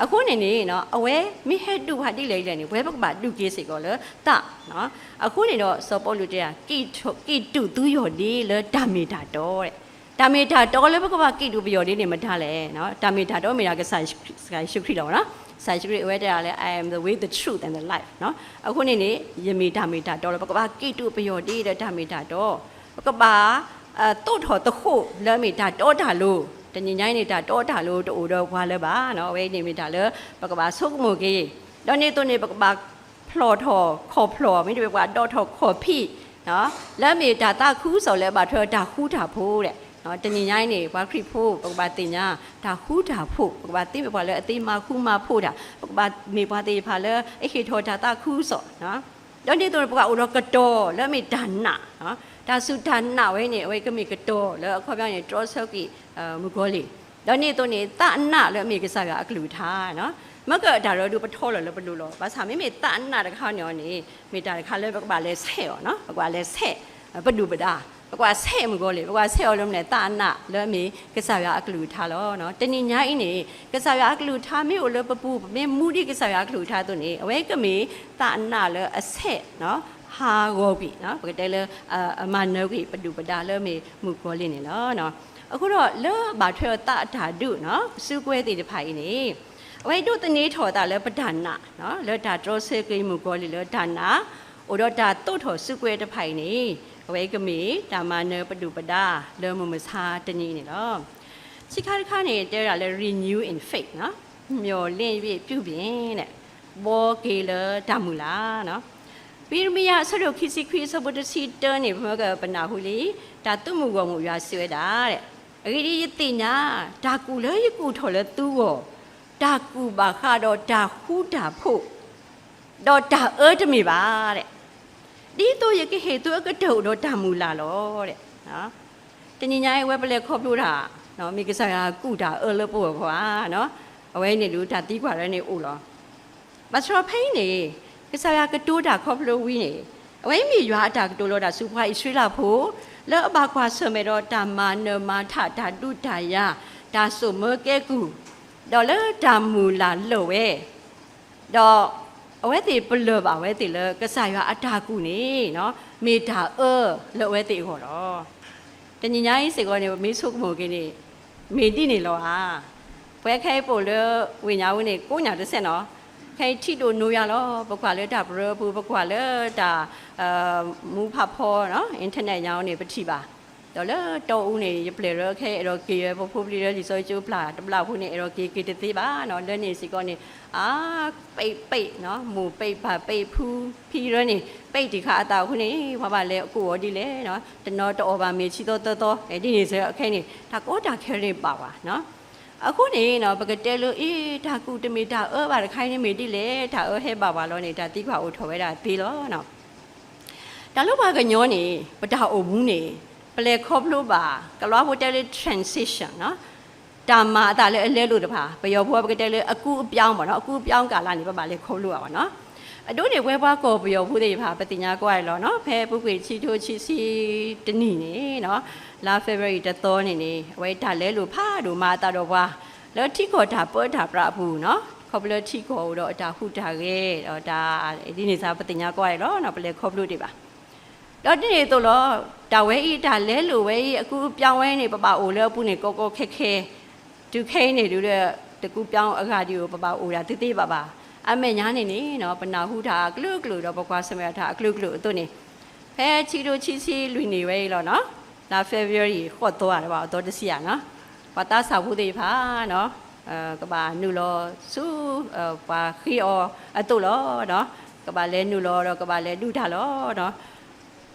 အခုနေနေနော်အဝဲမိဟက်တုဟာတိလေလေနေဝဲပကပါတုကေးစီကောလေတနော်အခုနေတော့စောပေါ်လူတဲ့ကိတုသူယော်ဒီလေဓာမေတာတော့တဲ့ဓာမေတာတော့လေပကပါကိတုပယော်ဒီနေမထားလဲနော်ဓာမေတာတော့မေတာကဆိုင်ရှုခရီတော့နော်ဆိုင်ရှုခရီဝဲတဲ့လေ I am the way the truth and the life နော်အခုနေနေယမေဓာမေတာတော့လေပကပါကိတုပယော်ဒီတဲ့ဓာမေတာတော့ပကပါတုတ်တော်တခုလေမေတာတော့တာလို့တညညိုင်းနေတာတောတာလို့တူတော့ဘွားလဲပါနော်ဝဲနေမိတာလဲပကပါဆုတ်မို့ကြီးတော့နေတော့နေပကပါဖလော်ထော်ခေါ်ဖလော်မိတွေကတော့ထော်ခေါ်ဖိနော်လက်မေတာတခူးဆိုလဲပါထော်တာခူးတာဖို့တဲ့နော်တညညိုင်းနေဘွားခရီဖို့ပကပါတင်ညာဒါခူးတာဖို့ပကပါတိဘွားလဲအသေးမခူးမဖို့တာပကပါမေဘွားတေဖာလဲအခေထော်တာတခူးဆိုနော်တော့နေတော့ပကအိုတော့ကတော့လက်မေဒါနာနော်ဒါစုဒါနာဝဲနေဝဲကမိကတော့လဲအခေါ်ပြောရင် draw circuit မူကောလီတော့နေတော့နေတာအနလဲအမေကစားရအကလူထားနော်မကဒါတော့သူပထောလောဘလူလောဘာသာမေမေတာအနတခါညောနေမေတာတခါလဲဘာလဲဆဲရောနော်ဘာလဲဆဲပဒုပဒါဘာဆဲမူကောလီဘာဆဲရောလုံးနေတာအနလဲအမေကစားရအကလူထားလောနော်တနိညာအင်းနေကစားရအကလူထားမေကိုလဲပပူမေမူဒီကစားရအကလူထားတော့နေအဝဲကမေတာအနလဲအဆက်နော်ဟာဂောပြီနော်ဘာတဲလဲအမနောကိပဒုပဒါလဲမေမူကောလီနေလောနော်အခုတော့လောဘာထွေတဓာတုနော်စုကွဲတည်တဖိုင်နေအဝိတုတနေထော်တာလဲပဒနာနော်လောဒါဒရောဆေကိမူကောလီလောဒါနာဩတော့ဒါတုတ်ထော်စုကွဲတဖိုင်နေအဝိကမေဒါမနပဒုပဒါလောမမစာတနေနေလောစိခါခါနေတဲတာလဲ renew in faith နော်မျော်လင့်ပြီးပြုပြင်တဲ့ဘောကေလဓမ္မူလာနော်ပိရမယဆရုခိစိခိစဘုဒ္ဓစီတနေဘကပနာဟုလီဒါတုမှုကောမှုရွာဆွဲတာတဲ့အဂိရိယတိညာဒါကူလဲယကူထော်လဲသူ့ကိုဒါကူပါခါတော့ဒါဟူတာဖို့တော့ဒါတမီပါတဲ့ဒီတော့ယကိဟေသူအကတုတော့ဒါမူလာလောတဲ့နော်တညညာရဲ့ဝက်ပလက်ခေါ်ပြတာနော်မိကစားရကူတာလပို့ခွာနော်အဝဲနေလူဒါတီးခွာရဲနေဦးလောမစရဖိနေကစားရကတိုးတာခေါ်ပြဝီနေအဝဲမိရွာအတာကတိုးလို့ဒါစူဖွားဣဆွေလာဖို့လောအဘခွာဆမေတော့တာမနမထဓာတုဓာယဒါဆိုမကဲကူတော့လေဓာမူလာလို့ဝဲတော့အဝဲတိပလပါဝဲတိလေကစားရွာအတာကူနေနော်မေတာလို့ဝဲတိခေါ်တော့တညညာကြီးစေကောနေမေဆုကမိုကင်းနေ မေတိနေလောဟာပွဲခဲပို့လေဝိညာဝင်းနေကိုညာတစ်ဆက်နော်ခဲထိတို့နိုးရလောပကွာလေဒါဘရဘူးပကွာလေဒါမူဖဖောနော်အင်တာနက်ညောင်းနေပတိပါတော့လေတော်ဦးနေရပလေရခဲအဲ့တော့ကေရပဖိုးပလီရဒီဆိုကျိုးပလာတပလာဖို့နေအဲ့တော့ကေကေတသေးပါနော်လဲနေစီကောနေအာပိတ်နော်မူပိတ်ပါပိတ်ဖူးဖီရနေပိတ်ဒီခါအတာခုနေဘာပါလဲအကိုရောဒီလေနော်တနော်တော်ပါမေချီတော့အဲ့ဒီနေဆိုအခဲနေဒါကောတာခဲနေပါပါနော်အခုနေနော်ပကတဲလို့အေးဒါကူတမီတာပါခိုင်းနေမေတိလေဒါဟဲပါပါလို့နေတာတိခွာဦးထော်ဝဲတာသေးလို့နော်ဒါလို့ပါကညောနေပတာအုံဘူးနေပလေခေါပလို့ပါကလောဘတဲလေ transition နော်တာမာဒါလည်းအလဲလို့တပါပယောဘွားပကတဲလေအကူအပြောင်းပါနော်အကူအပြောင်းကာလနေပါလေခေါလို့ရပါနော်အတို့နေဝဲဘွားကောပယောဘူးတွေပါပတိညာကွာရလောနော်ဖဲပုကွေချီထိုးချီစီတနီနေနော်လာ February တသောနေနေဝဲဒါလဲလို့ဖားတို့မာတာတော့ဘွားလောတိခေါ်တာပေါ်တာပြဘူးနော်ခေါပလတိခေါ်တော့ဒါဟုတာခဲ့တော့ဒါဒီနေစားပတိညာကွာရလောနော်ပလေခေါပလို့တွေပါတော့ဒီနေတော့ဒါဝဲဤဒါလဲလို့ဝဲဤအခုပြောင်းဝဲနေပပအိုလဲပုနေကောကောခက်ခဲဒုခဲနေလူတဲ့တကူပြောင်းအခါဒီကိုပပအိုတာတိတိပါပါအမေညာနေနေနော်ပနာဟုတာကလုကလုတော့ပကွာစမရတာကလုကလုအတုနေဖဲချီတို့ချီစီလူနေဝဲလောနော်လာ February ဟော့တော့ရတယ်ပါတော့တစီရနော်ပတာဆောက်ဖို့တွေပါနော်ကဘာနူလောစုပါခီအောအတုလောနော်ကဘာလဲနူလောတော့ကဘာလဲဒူတာလောနော်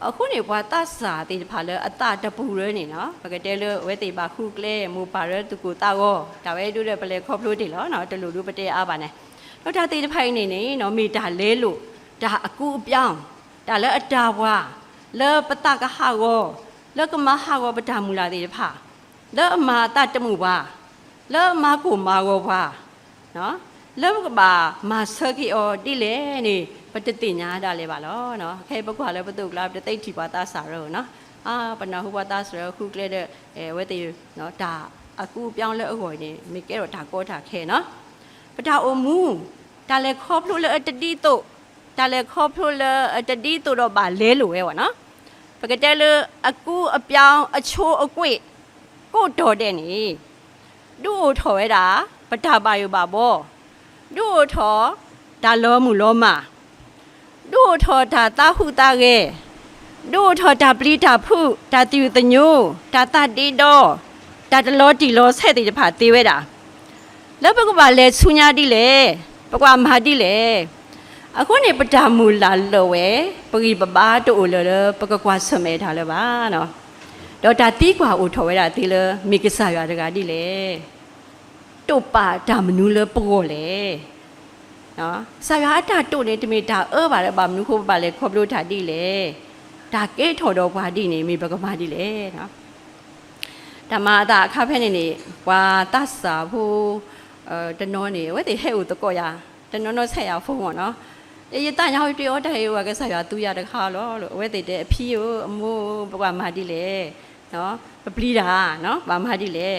အခုနေဘွာတဆာတေဖာလဲအတတပူရနေနော်ပကတဲလဝဲတေပါခုကလဲမူပါရတူကိုတာရောဒါဝဲဒူတဲ့ပလဲခေါပလို့တေလောနော်တလူလူပတဲအားပါနဲ့တော့ဒါတေတဖိုင်နေနေနော်မေတာလဲလို့ဒါအကူအပြောင်းဒါလဲအတာဘွာလဲပတကဟာရောလဲကမဟာရောပဒမူလာတေဖာလဲအမာတတမှုပါလဲအမာကိုမာရောပါနော်လဲကဘာမာဆကီအောတိလဲနေပတတိညာဒါလေပါလောနော်ခဲပကွာလဲပတုကလာတသိတိပါတာစာရောနော်ပနာဟုပါတာဆိုရခုကလဲတဲ့ဝဲတေနော်ဒါအကူပြောင်းလဲအဟော်နေမိကဲတော့ဒါကောတာခဲနော်ပတာအမူဒါလေခေါပလို့လဲတတိတုဒါလေခေါပလို့လဲတတိတုတော့ပါလဲလို့ပဲဗောနော်ပကတဲလဲအကူအပြောင်းအချိုးအကွေ့ကိုတော်တဲ့နေဒူ့ထော်ရတာပတာပါယူပါဘောဒူ့ထော်ဒါလောမှုလောမဒူထောတာတာဟုတာကေဒူထောတာပလိတာဖုတာတိယတညိုတာတတိတော့တာတလောတီလောဆက်တိတဖာသေးဝဲတာแล้วปกว่าလဲဆူညာတိလဲပကွာမဟာတိလဲအခုနေပတာမူလာလောဝဲပဂိပပါတို့လောပကကွာဆွမဲထားလဲပါနော်တော့ဒါတီးကွာအိုထော်ဝဲတာတီလဲမိကဆာရွာတကတိလဲတို့ပါဒါမနူးလဲပေါ်လဲနော်ဆာရအတာတို့နေတမီတာပါလဲပါမနုခိုးပါလဲခေါပလို့တာတိလေဒါကဲထော်တော့ဘွာတိနေမိဘကမာတိလေနော်ဓမ္မအတာအခါဖဲနေနေဘွာတတ်စာဖို့တနောနေဝဲတိဟဲ့ဦးတကောရတနောနောဆက်ရဖုံးပေါ့နော်အေးတန်ရောက်ပြောတဲ့ဟိုကဆာရသူရတခါလို့ဝဲတိတဲ့အဖီးကိုအမိုးဘကွာမာတိလေနော်ပလီတာနော်ဗာမာတိလေ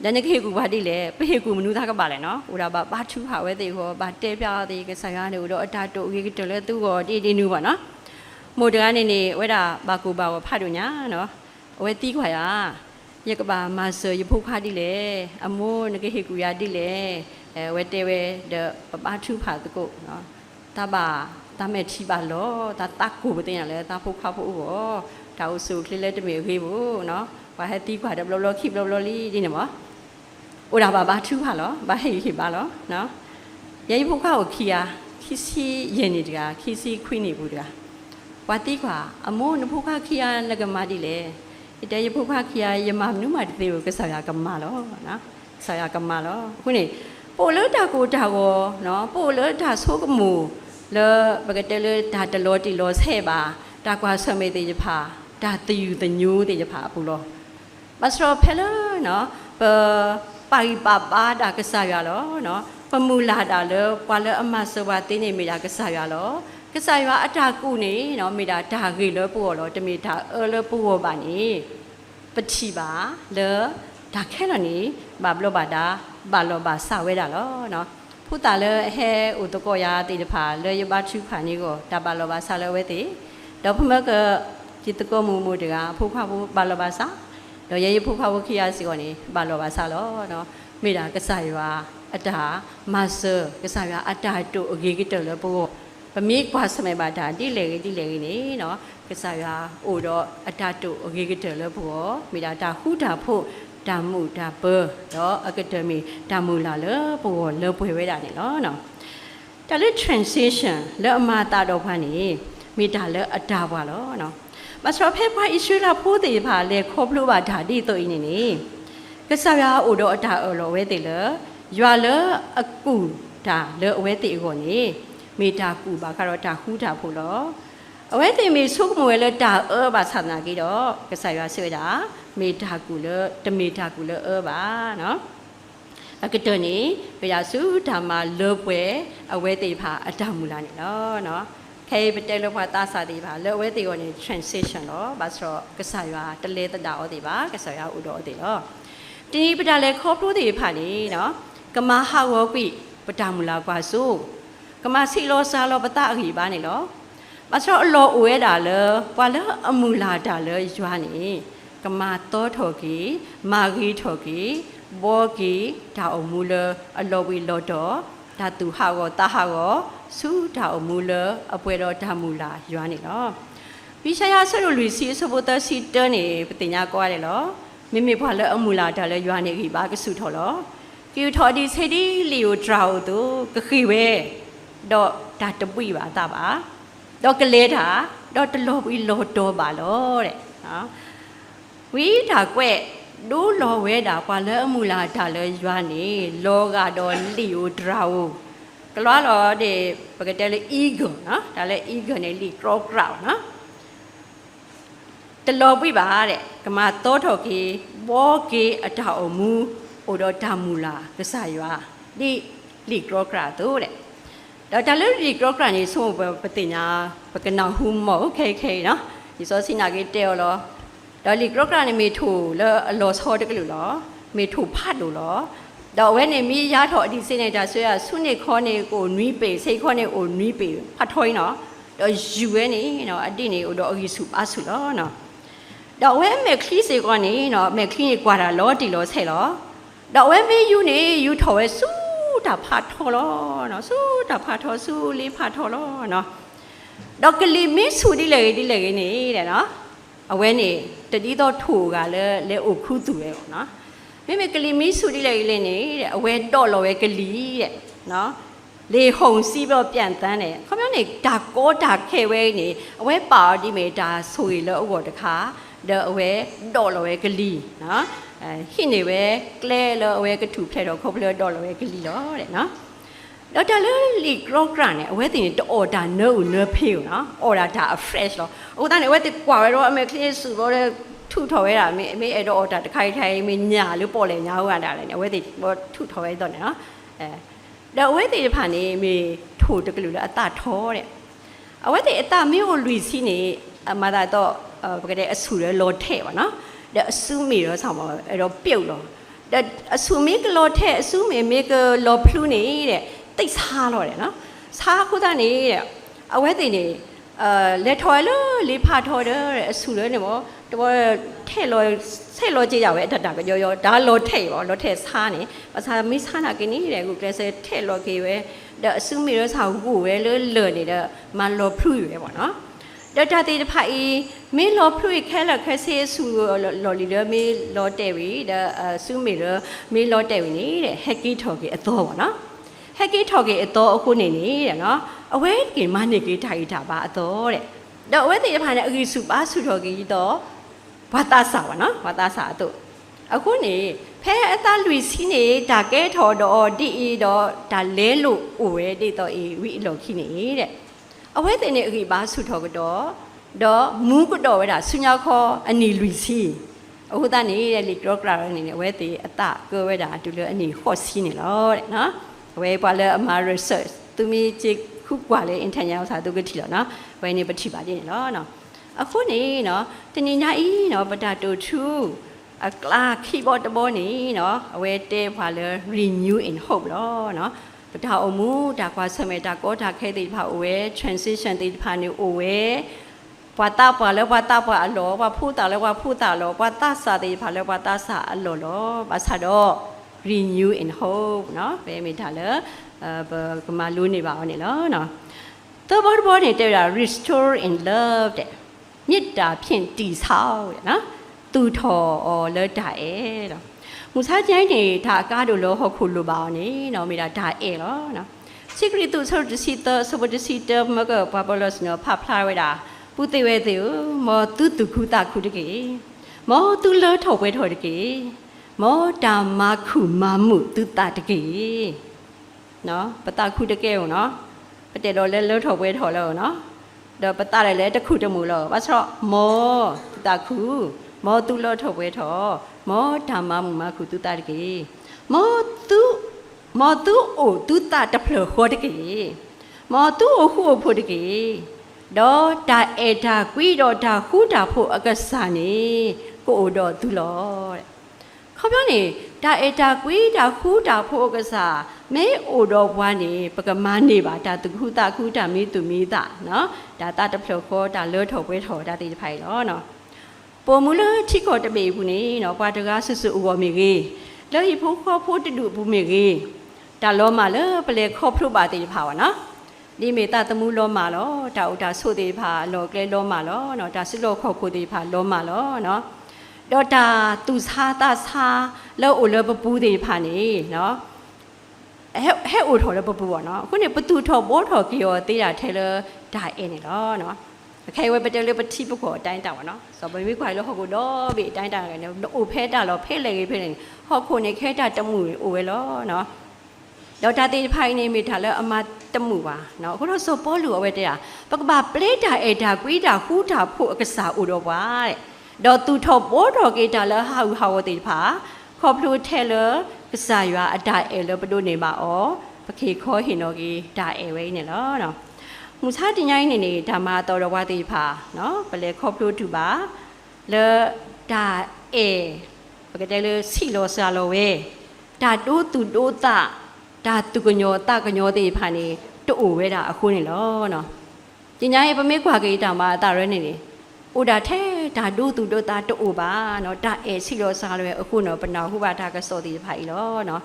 ဒါနဲ့ခေကူဘာတိလဲပေကူမနူသားကပါလဲနော်ဟိုဒါဘာထူဟာဝဲသေးဟောဘာတဲပြသေးကဆိုင်ရနေတော့အတာတို့အေးတလဲသူ့ကိုတီနူပါနော်မို့တကနေနေဝဲတာဘာကူဘာဖတ်တို့ညာနော်ဝဲတီးခွာရရကဘာမဆရဖုတ်ခါတိလဲအမိုးနကေကူရတိလဲဝဲတဲဝဲဒဘာထူဖာတကုနော်တဘာတမဲချီပါလောဒါတကူပတင်ရလဲတဖုတ်ခါဖို့ဟောဒါဥစုခလေးလဲတမေခေးဘူးနော်ဘာဟဲတီးခွာတယ်ဘလောခိဘလောလီဒီနေမဥဒါဘာထူပါလောဘာဟိခိပါလောနော်ယေဖုခါကိုခီယာခီစီယင်နေတကခီစီခွိနေဘူးတကဝါတိကွာအမိုးနဖုခါခီယာလကမာတိလေတဲယဖုခါခီယာယမမနုမတသေးကိုကဆာရကမလောနော်ဆာရကမလောခုနေပိုလတာကိုတာကိုနော်ပိုလတာဆိုးကမူလေဘကတဲလေဒါတလောတီလောဆဲပါတာကွာဆမေတေယဖာဒါတယူတညိုးတေယဖာဘူးလောမစရောဖဲလနော်ပါရီပါပါဒါကစားရလောနော်ပမူလာတာလေပွာလေအမဆောပါတင်းနေမိတာကစားရလောကစားရအတာကုနေနော်မိတာဒါဂေလောပို့လောတမိတာလောပို့ပါနေပတိပါလေဒါခဲနော်နေဘာဘလောပါတာဘာလောပါစဝဲတာလောနော်ဖူတာလေဟဲဥတကောရတေတဖာလေရပါချူခါနေကိုဒါဘာလောပါစလဲဝဲတေတော့ဖမကจิตကောမူမူတကဖူခါဖူဘာလောပါစ တော့ရေဖူဖာဝခိယစီကောနေဘာလောပါစားလောနော်မိတာကစားရွာအတာမဆာကစားရွာအတာတို့အဂေကတလပို့ပမိကွာစမေပါတာတိလေနေနော်ကစားရွာအိုတော့အတာတို့အဂေကတလပို့မိတာတာဟုတာဖို့တာမှုတာဘောတော့အကဒမီတာမူလာလပို့လောပွေဝဲတာနေလောနော်ဒါလေ transition လောအမတာတော့ဖာနေမိတာလောအတာပါလောနော်မစရဖေဖာအီရှူလာဖို့တေဖာလေခေါပလို့ပါဓာတိတော့အင်းနေကစားရွာအိုတော့အတာအော်လောဝဲတေလရွာလအကူဒါလောအဝဲတေကိုနေမိတာကူပါကတော့တာဟူတာဖို့လောအဝဲတေမီဆုကမွေလတာဘာသနာကြီးတော့ကစားရွာဆွေတာမိတာကူလတမိတာကူလပါနော်အကတနေပြရစုဓမ္မလောပွဲအဝဲတေဖာအတမူလာနေနော်ခဲပတဲလောဖာတာစာတေဖာလောဝဲတေကိုနေ transition တော့ဘာဆိုကစားရွာတလေတတာဩတေပါကစားရွာဥတော်တေလောဒီပဒါလေခေါပလို့တေဖာနေနော်ကမဟာဝပိပတမူလာကွာစုကမစီလောစာလောပတအခိပါနေလောဘာဆိုအလောဝဲတာလေပွာလအမူလာတာလေရွာနေကမတောထော်ကီမာဂီထော်ကီဘောကီဒါအမူလအလောဝီလောတော်ဓာတုဟာကောတာဟာကောစုဒါအမူလအပွဲတော်ဓာမူလာရွာနေလောဘိရှာယာဆွေလူစီစဘောတစီတနေပတိညာကွာတယ်လောမိမိဖွာလအမူလာဒါလေရွာနေခိပါကစုထော်လောကျူထော်ဒီစေဒီလီယိုဒရာဝတူကခိဝဲတော့ဒါတပွိပါတာပါတော့ကလေးတာတော့တလောပြီးလောတော်ပါလောတဲ့နော်ဝိဒါကွဲ့ဒူးလောဝဲတာဘာလဲအမူလာဒါလဲရွာနေလောကတော့လီယိုဒရာဝကလောလောတဲ့ပကတဲလေအီဂွန်နော်ဒါလဲအီဂွန်နဲ့လီကရော့ကရောနော်တလောပြီးပါတဲ့ကမာတောထော်ကေဘောကေအထောက်အမူအိုတော့ဓာမူလာကစားရွာဒီလီကရော့ကရာတို့တဲ့ဒါလည်းလီကရော့ကရာနေဆိုပတိညာပကနာဟုမောခဲနော်ဒီစောစီနာကေတဲလောဒါလီကရော့ကရာနေမီထူလောဆောတကလူလောမီထူဖတ်လို့လောတော့ဝဲနေမီရထော်အဒီစိနေတာဆွေရဆုနေခေါနေကိုနွီးပေစိတ်ခေါနေကိုနွီးပေဖတ်ထွိုင်းနော်တော့ယူဝဲနေနော်အတိနေတော့အကြီးစုပါစုလောနော်တော့ဝဲမေခလီစေကနေနော်မေခလီကွာတာလောတီလောဆဲလောတော့ဝဲမေယူနေယူထော်ဝဲစုတာဖတ်ထော်လောနော်စုတာဖတ်ထော်စုလေးဖတ်ထော်လောနော်တော့ကလီမီစုဒီလေနေတဲ့နော်အဝဲနေတတိတော့ထူကလည်းလေအိုခုသူပဲပေါ့နော်မိကလီမီစုဒီလေနေတဲ့အဝဲတော့လောဝဲကလီတဲ့နော်လေဟုံစီးတော့ပြန်တန်းတယ်ခေါမျိုးနေဒါကောဒါခဲဝဲနေအဝဲပါဒီမေဒါဆိုရလောအော်တခါတဲ့အဝဲတော့လောဝဲကလီနော်ဟိနေဝဲကလဲလောအဝဲကထူဖလက်တော့ခေါပလောတော့လောဝဲကလီလောတဲ့နော်တော့ဒါလေလီကရော့ဂရန်နဲ့အဝဲတင်တော့ order no ဖေးနော် order ဒါ fresh လောဟိုတန်းနေအဝဲတင်ကွာဝဲတော့အမေကလေးစုတော့ထုထော်ဝဲတာမေအဲ့တော့ order တခိုင်ထိုင်မေညာလို့ပေါ်လေညာဟုတ်ရတာလေအဝဲတင်ထုထော်ဝဲတော့နော်တော့အဝဲတင်ဖာနေမေထိုတကလူလည်းအတထောတဲ့အဝဲတင်အတမင်းကိုလူစီနေအမသာတော့ပကတဲ့အဆူလဲလော်ထဲပါနော်တဲ့အဆူမီတော့ဆောင်းပါအဲ့တော့ပြုတ်တော့အဆူမီကလော်ထဲအဆူမီကလော်ဖလူးနေတဲ့တိတ်စားတော့တယ်နော်စားခုသားနေတဲ့အဝဲတင်နေလက်ထော်လို့လေးဖာထော်တဲ့အဆူလဲနေပေါ့တော့ထဲလော်ဆက်လော်ကြည့်ကြပဲအထက်တာကရောဒါလော်ထဲပေါ့လော်ထဲစားနေပစားမီစားနာကိနေတဲ့ခုကလေးစဲထဲလော်ကေပဲတဲ့အဆူမီတော့ဆောက်ခုပဲလွတ်နေတဲ့မလော်ဖလူးရွယ်ပေါ့နော်ဒါတေတဖိုင်မင်းလော်ဖလူခဲလခဲဆေးဆူလော်လီလမင်းလော်တဲဝီဒါဆူမီလမင်းလော်တဲဝီနေတဲ့ဟက်ကီထော်ကေအတော်ပေါ့နော်ဟက်ကီထော်ကေအတော်အခုနေနေတဲ့နော်အဝဲကေမနေကေထိုင်တာပါအတော်တဲ့တော့အဝဲတေတဖိုင်နဲ့အကြီးစုပါဆူထော်ကေတော့ဘာသာစာပါနော်ဘာသာစာတို့အခုနေဖဲအသားလူစီနေဒါကဲထော်တော့ဒီတော့ဒါလဲလို့အိုဝဲတေတော့အေဝီလော်ခိနေတဲ့ အဝဲတင်နေအခိပါဆုထောကတော့မူးကတော့ဝဲတာဆုညာခေါ်အနီလူစီအခုတနေတဲ့လီကရော့ကရာနေနေအဝဲတေအတကိုဝဲတာတူလို့အနီဟော့စီနေလို့တဲ့နော်အဝဲပွာလဲအမာ research သူမီချစ်ခုကွာလေ intern ရောက်စာသူကတိလို့နော်ဝဲနေပတိပါနေလို့နော်အခုနေနော်တနေညာဤနော်ပတာတူထူအကလာ keyboard တဘောနေနော်အဝဲတဲပွာလဲ renew in hope လို့နော်ဒါအမှုဒါကွာဆမေတာကောဒါခဲတိဖာအိုဝဲ transition တိဖာနေအိုဝဲ ปวาตาปวาแล้วปวาตาปวาอโลปวาพูดตาแล้วปวาพูดตาโลปวาตาสาติผาแล้วปวาตาสาอโลโลปาสาโด renew and hope เนาะเป็นมีท่าเลยก็มาลุ้นในบ่าวนี่แล้วเนาะตัวบอลเนี่ยเดี๋ยว restore and love เด็มิตรเพียงตีเศร้าเนาะตูทอเลิศได้เนาะมุสาใจเนี่ยถ้าการดูโลหกคุณรู้บ่าวนี่เนาะมีได้แล้วเนาะสิ่งที่ตัวสุดที่เตอร์สุดที่เตอร์มันก็พาบอลส์เนาะพาพลายไว้ได้ปุติเวติวมอตุคูตาคูตะกีมอตุเลิศถกไปถอดกีมอดามาคุมามุตุตาตะกีเนาะปตาคูตะเกวเนาะประเดี๋ยวเราเลิศถกไปถอดแล้วเนาะเดี๋ยวปตาอะไรตะคูตะมูแล้วว่าชอบมอตุตาคูมอตุเลิศถกไปถอมอดามามุมาคุตุตาตะกีมอตุโอตุตาตะเพลโคตะกีมอตุโอคูโพตะกีดอตาเอตากุยดอตาคูตาโพอากาศานีโกดอตุลอเขาပြောနေตาเอตากุยตาคูตาโพอากาศาเมโอดอวานีปกมาနေပါตาตุคูตาคูตามีตุมีตาเนาะตาตาตะเพลโคตาเลือถกไว้ถอตาติไผเนาะเนาะปมูลที่ขอตะเบผู้นี้เนาะปาตกาสุๆอวมีกีแล้วอีผู้ขอพูดตะดุผู้มีกีตาลอมาเลเปเลขอพรุบาติภาวะเนาะဒီမေတ္တသမုလောမာလောတာဥတာဆုတိဖာလောကလေလောမာလောနော်ဒါစိလောခောက်ခုတိဖာလောမာလောနော်တော့တာသူစာတာစာလောအိုလောပပူတိဖာနေနော်ဟဲ့အိုထော်လောပပူပေါ့နော်ခုနေပတူထော်ဘောထော်ကီယောတေးတာထဲလောဒါအင်းနေလောနော်အခဲဝဲပတဲလောပတိပခောအတိုင်းတာပေါ့နော်ဆိုဘဝိခွိုင်လောဟောကိုတော့ပြီအတိုင်းတာကနေအိုဖဲတာလောဖဲလေဖဲနေဟောခုနေခဲတာတမှုအိုဝဲလောနော်တော့ဒါတိဖိုင်နေမိထားလဲအမတမှုပါเนาะခုတော့ဆိုပေါ်လူအဝဲတဲ့ပကဘာပလေးတာအေတာကွီးတာခူးတာဖို့အကစားဥတော့ပါတဲ့တော့သူထော်ပေါ်တော်ကေတာလဲဟာဝတိဖာခေါပလူထဲလကစားရွာအတာအဲလပဒုနေပါဩပခေခေါ်ဟင်တော်ကေဒါအဲဝဲနေလောเนาะမူစာတင်ញိုင်းနေဓမ္မတော်တော်ဝတိဖာเนาะပလေခေါပလူတူပါလဲဒါအဲပကတဲ့လဲစီလောဆာလောဝဲဒါတိုးသူတိုးတာဒါတုကညောတကညောတေဖာနေတူဝဲတာအခုနေလောနော်ကျညာရဲ့ပမေခွာကေတာမှာတာရဲနေနေဥဒါထဲဒါဒုသူတို့တာတူပါနော်ဒါအဲစီလောစားလွယ်အခုနော်ပနာဟုပါတာကစောတိဖိုင်လောနော်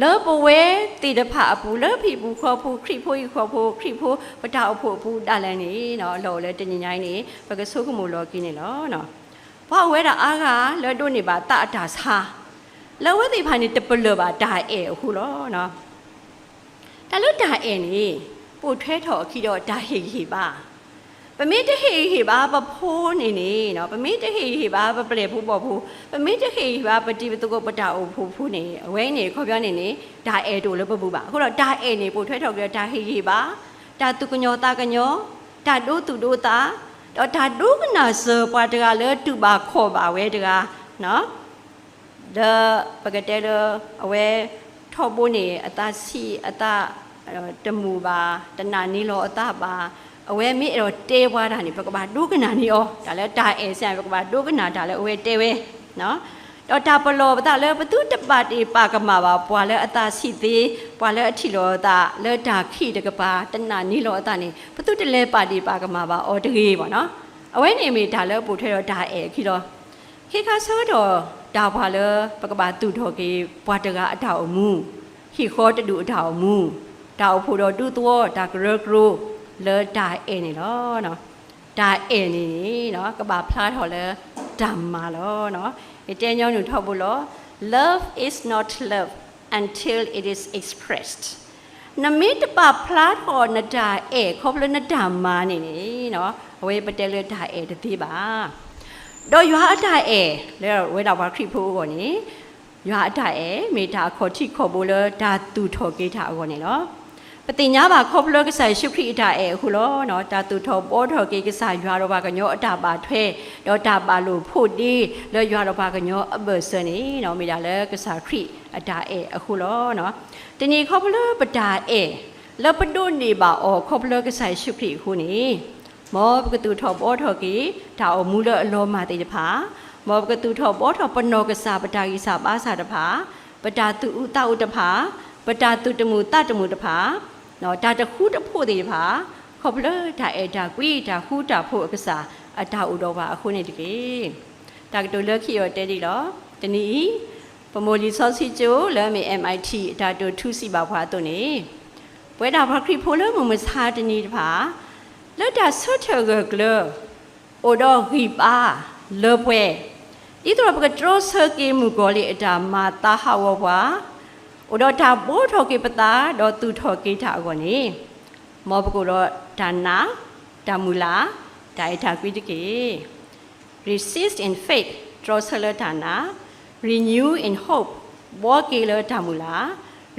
လောပဝဲတိတဖအပူလောဖိပူခေါ်ဖူခရိဖိုးခေါ်ဖူခရိဖိုးပတာအဖို့ဖူတာလန်နေနော်လောလဲတင်ញိုင်းနေပကဆုကမူလောကိနေလောနော်ဘာဝဲတာအားကလောတို့နေပါတအတာစာလောဝဲတိဖိုင်နေတပလပါဒါအဲအခုလောနော်แต่ลูกด่าเองนี่ปูเทถอขี้ดอด่าเฮีบ้าปะมิตรเฮีบ้าปะโพนี่เนาะปะมิตรเฮีบ้าปะเปรผู้บ่ผู้ปะมิตรเฮีบ้าปะติตุกปะดาโอผู้นี่เอาไว้นี่เขาပြောนี่ด่าเอโดแล้วปะผู้บ่าခုတော့ด่าเอนี่ปูเทถอขี้ด่าเฮีบ้าด่าตุกญอตากญอด่าโดตุโดตาတော့ด่าโดกนาเซปะตะกะလဲตุบาခောပါဝဲတကเนาะเดปะกะเตเลเอาไว้ထောဖို့နေအတစီအတတမူပါတဏနီလောအတပါအဝဲမိအဲ့တော့တဲွားတာနေပကဘာဒုက္ခနာနေဩဒါလဲတာအဲဆန်ပကဘာဒုက္ခနာဒါလဲအဝဲတဲဝဲနော်တော့တာပလောပတလဲဘသူတပါတိပါကမာပါပွာလဲအတစီသေးပွာလဲအထီလောတလဲတာခိတကပါတဏနီလောအတနေဘသူတလဲပါတိပါကမာပါဩတကေပေါ့နော်အဝဲနေမိဒါလဲပို့ထဲတော့ဒါအဲခိတော့ခေခါဆောတော့ဒါဘာလဲပကဘာတူထောကေပွာတကအထောက်အမှုခိခောတတူအထောက်အမှုဒါအဖို့တော့တူတော့ဒါဂရဂရလဲဒါအဲနေလောနော်ဒါအဲနေနော်ကဘာဖလားထော်လဲဓမ္မာလောနော်အတဲညောင်းညူထောက်ဖို့လော love is not love until it is expressed နမိတပဖလားထော်နဒါအဲခေါပလနဓမ္မာနေနော်အဝေးပတဲလဲဒါအဲတတိပါတော့ရွာအတာအဲလဲဝဲတော့ဘာခရိဖို့ကောနေရွာအတာအဲမေတာခေါ်တိခေါ်ဖို့လဲဒါတူထော်ကေတာကောနေလောပတိညာပါခေါပလကဆာရှုခရိအတာအဲခုလောနော်ဒါတူထော်ပေါ်ထော်ကေကဆာရွာတော့ဘာကညောအတာပါထွဲတော့တာပါလို့ဖို့ဒီလဲရွာတော့ဘာကညောအဘဆနေနော်မေတာလဲကဆာခရိအတာအဲအခုလောနော်တဏီခေါပလပတာအဲလပဒုနေပါအောခေါပလကဆာရှုခရိခုနေမောပကတူထော်ပေါ်ထော်ကေဒါအမူလအလောမာတေတဖာမောပကတူထော်ပေါ်ထော်ပနောကဆာပတာကိဆာပါစာတဖာပတာတူဥတဥတဖာပတာတူတမူတတမူတဖာနော်ဒါတခုတဖို့တေတဖာခေါပလဒါအဲဒါကွီဒါခုဒါဖို့အကဆာ အတာဥတော်ပါအခုနေတကေတာကတူလက်ခီရောတဲဒီလောတနီပမိုလီဆောစီကျိုလဲမေ MIT အတာတူထုစီပါဖွာတုန်နေပွဲတာဖခရီဖိုလမမစာတနီတဖာလက်တာဆွတ်ထဂကလအိုတော်ဂီပါလောပွဲဒီတော့ပကထရောဆာကေမူကိုလီအတာမာတာဟဝဘွာအိုတော်တာဘိုးထော်ကေပတာတော့သူထော်ကေတာကောနေမောပကိုတော့ဒါနာဒါမူလာဒါအတာကွီတကေ resist in faith ထရောဆာလတာနာ renew in hope ဘောကေလတာမူလာ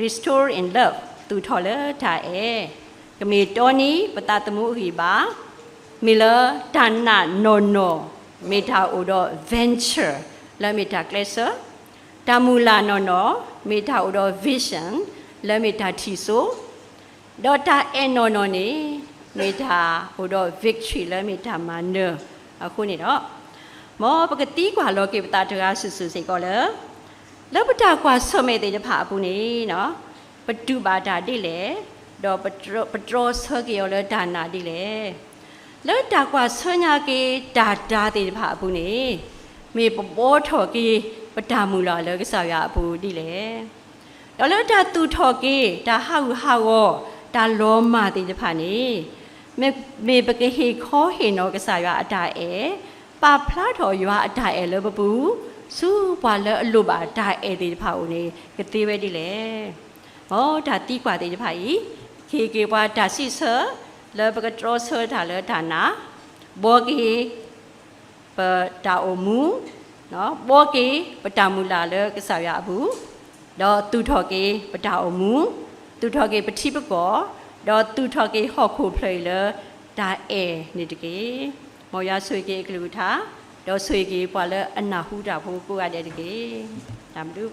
restore in love သူထော်လတာကမေတောနီပတာတမှုဟီပါမီလာဒါနာနိုနိုမေတာအိုတော့ venture လာမေတာကလဆာတာမူလာနော်နော်မေတာအိုတော့ vision လာမေတာတီဆိုဒေါ်တာအနော်နော်နေမေတာအိုတော့ victory လာမေတာမနအခုနေတော့မောပကတိကွာလောကေပတာတရာဆူဆူစိကောလေလပတာကွာဆွမေတေတဖာဘူးနေနော်ပတုပါတာတိလေတော့ပထရောဆကေယောလေဒါနာတိလေလောတာကွာဆွညာကေဒါဒါတေတဖာဘူးနေမေပဘောထော်ကေပတာမူလာလောကစားရဘူးတိလေတော့လောတာသူထော်ကေဒါဟာဟာဝဒါလောမာတေတဖာနေမေပကေဟေခောဟေနောကစားရအတာပါဖလားထော်ရွာအတာလောပပူစူပွာလောအလုပါဒါတေတဖာဦးနေကတိပဲတိလေဟောဒါတိကွာတေတဖာကြီးခေပွားဒါစီဆာလောပကထရောဆာဒါလောဒါနာဘောကေပတာအိုမူနော်ဘောကေပတာမူလာလောကစားရဘူးတော့သူထော်ကေပတာအိုမူသူထော်ကေပတိပကောတော့သူထော်ကေဟော့ခိုဖလေလောဒါနေတကေမောရဆွေကေကလူထားတော့ဆွေကေပွာလောအနာဟုတာဖို့ကိုရတယ်တကေဒါမလို့